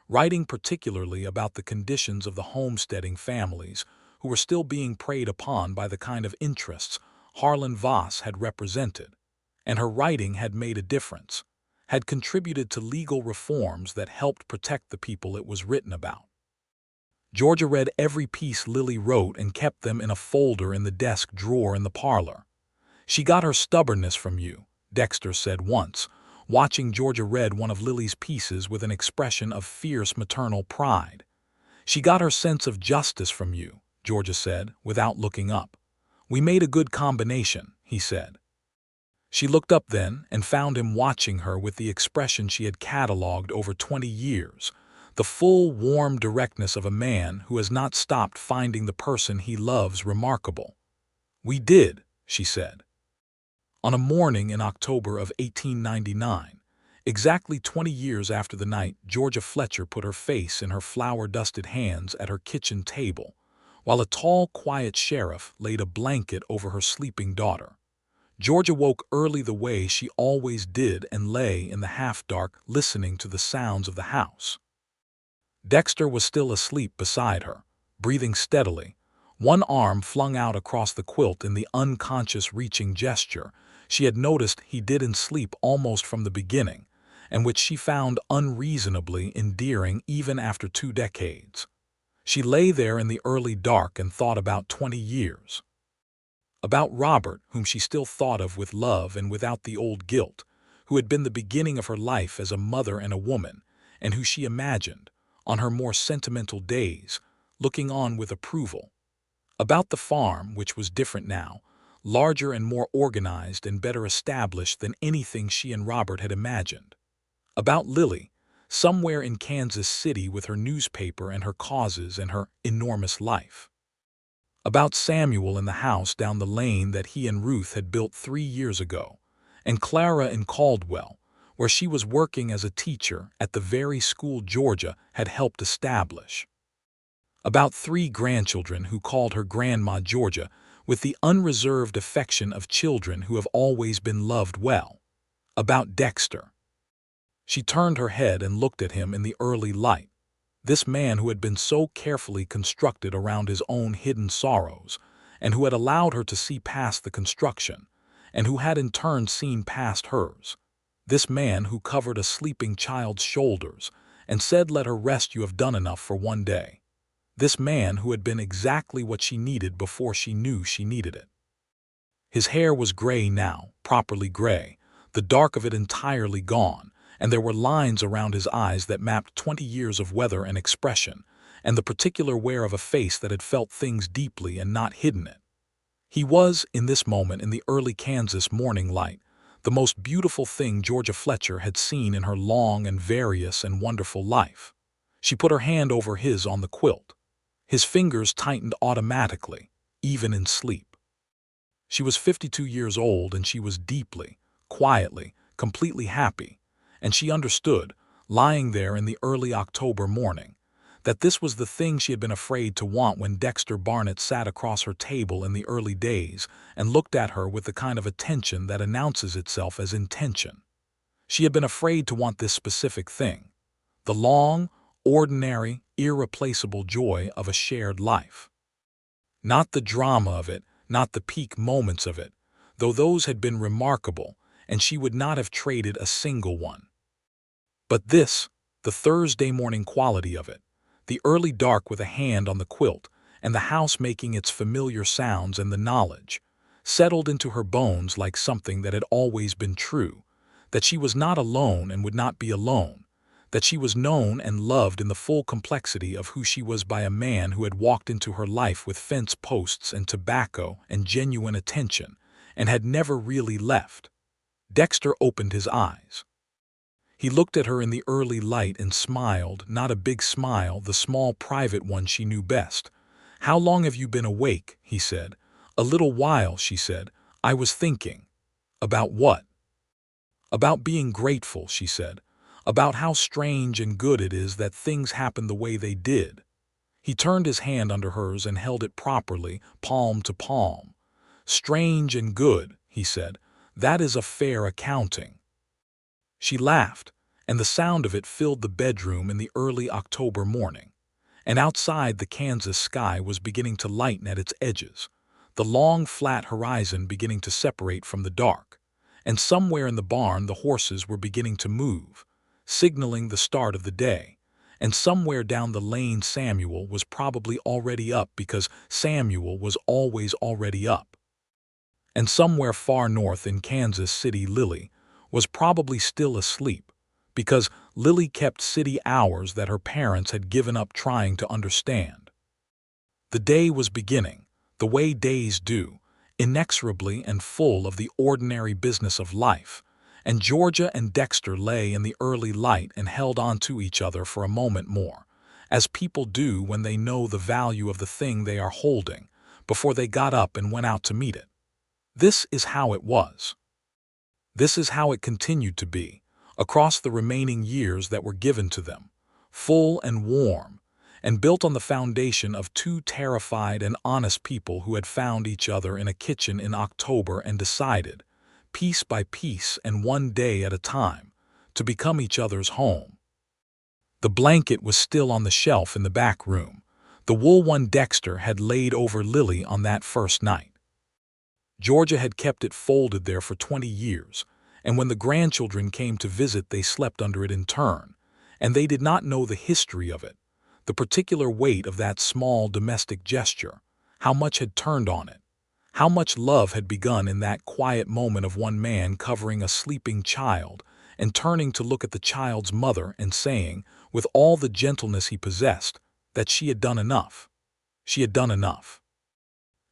writing particularly about the conditions of the homesteading families who were still being preyed upon by the kind of interests Harlan Voss had represented, and her writing had made a difference, had contributed to legal reforms that helped protect the people it was written about. Georgia read every piece Lily wrote and kept them in a folder in the desk drawer in the parlor. "She got her stubbornness from you," Dexter said once, watching Georgia read one of Lily's pieces with an expression of fierce maternal pride. "She got her sense of justice from you," Georgia said, without looking up. "We made a good combination," he said. She looked up then and found him watching her with the expression she had catalogued over 20 years, the full, warm directness of a man who has not stopped finding the person he loves remarkable. "We did," she said. On a morning in October of 1899, exactly 20 years after the night Georgia Fletcher put her face in her flour-dusted hands at her kitchen table, while a tall, quiet sheriff laid a blanket over her sleeping daughter. Georgia woke early the way she always did and lay in the half-dark listening to the sounds of the house. Dexter was still asleep beside her, breathing steadily, one arm flung out across the quilt in the unconscious reaching gesture she had noticed he did in sleep almost from the beginning, and which she found unreasonably endearing even after 2 decades. She lay there in the early dark and thought about 20 years. About Robert, whom she still thought of with love and without the old guilt, who had been the beginning of her life as a mother and a woman, and who she imagined, on her more sentimental days, looking on with approval. About the farm, which was different now, larger and more organized and better established than anything she and Robert had imagined. About Lily, somewhere in Kansas City with her newspaper and her causes and her enormous life. About Samuel in the house down the lane that he and Ruth had built 3 years ago, and Clara in Caldwell, where she was working as a teacher at the very school Georgia had helped establish. About 3 grandchildren who called her Grandma Georgia with the unreserved affection of children who have always been loved well. About Dexter. She turned her head and looked at him in the early light, this man who had been so carefully constructed around his own hidden sorrows, and who had allowed her to see past the construction, and who had in turn seen past hers. This man who covered a sleeping child's shoulders and said, "Let her rest, you have done enough for one day." This man who had been exactly what she needed before she knew she needed it. His hair was gray now, properly gray, the dark of it entirely gone, and there were lines around his eyes that mapped 20 years of weather and expression, and the particular wear of a face that had felt things deeply and not hidden it. He was, in this moment in the early Kansas morning light, the most beautiful thing Georgia Fletcher had seen in her long and various and wonderful life. She put her hand over his on the quilt. His fingers tightened automatically, even in sleep. She was 52 years old and she was deeply, quietly, completely happy, and she understood, lying there in the early October morning, that this was the thing she had been afraid to want when Dexter Barnett sat across her table in the early days and looked at her with the kind of attention that announces itself as intention. She had been afraid to want this specific thing, the long, ordinary, irreplaceable joy of a shared life. Not the drama of it, not the peak moments of it, though those had been remarkable, and she would not have traded a single one. But this, the Thursday morning quality of it, the early dark with a hand on the quilt, and the house making its familiar sounds and the knowledge, settled into her bones like something that had always been true, that she was not alone and would not be alone, that she was known and loved in the full complexity of who she was by a man who had walked into her life with fence posts and tobacco and genuine attention, and had never really left. Dexter opened his eyes. He looked at her in the early light and smiled, not a big smile, the small private one she knew best. "How long have you been awake?" he said. "A little while," she said. "I was thinking." "About what?" "About being grateful," she said. "About how strange and good it is that things happened the way they did." He turned his hand under hers and held it properly, palm to palm. "Strange and good," he said. "That is a fair accounting." She laughed, and the sound of it filled the bedroom in the early October morning. And outside the Kansas sky was beginning to lighten at its edges, the long flat horizon beginning to separate from the dark, and somewhere in the barn the horses were beginning to move, signaling the start of the day, and somewhere down the lane Samuel was probably already up because Samuel was always already up. And somewhere far north in Kansas City Lily was probably still asleep, because Lily kept city hours that her parents had given up trying to understand. The day was beginning, the way days do, inexorably and full of the ordinary business of life, and Georgia and Dexter lay in the early light and held on to each other for a moment more, as people do when they know the value of the thing they are holding, before they got up and went out to meet it. This is how it was. This is how it continued to be, across the remaining years that were given to them, full and warm, and built on the foundation of two terrified and honest people who had found each other in a kitchen in October and decided, piece by piece and one day at a time, to become each other's home. The blanket was still on the shelf in the back room, the wool one Dexter had laid over Lily on that first night. Georgia had kept it folded there for 20 years, and when the grandchildren came to visit they slept under it in turn, and they did not know the history of it, the particular weight of that small domestic gesture, how much had turned on it, how much love had begun in that quiet moment of one man covering a sleeping child and turning to look at the child's mother and saying, with all the gentleness he possessed, that she had done enough. She had done enough.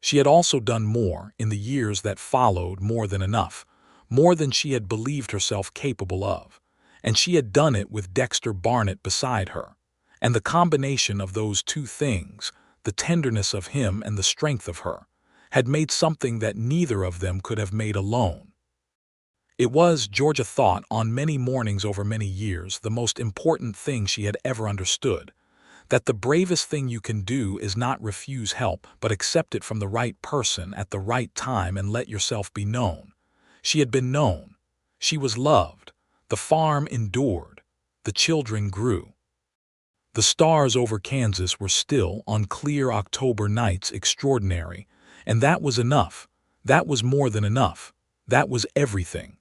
She had also done more in the years that followed, more than enough, more than she had believed herself capable of, and she had done it with Dexter Barnett beside her, and the combination of those two things, the tenderness of him and the strength of her, had made something that neither of them could have made alone. It was, Georgia thought, on many mornings over many years, the most important thing she had ever understood, that the bravest thing you can do is not refuse help but accept it from the right person at the right time and let yourself be known. She had been known. She was loved. The farm endured. The children grew. The stars over Kansas were still, on clear October nights, extraordinary, and that was enough. That was more than enough. That was everything.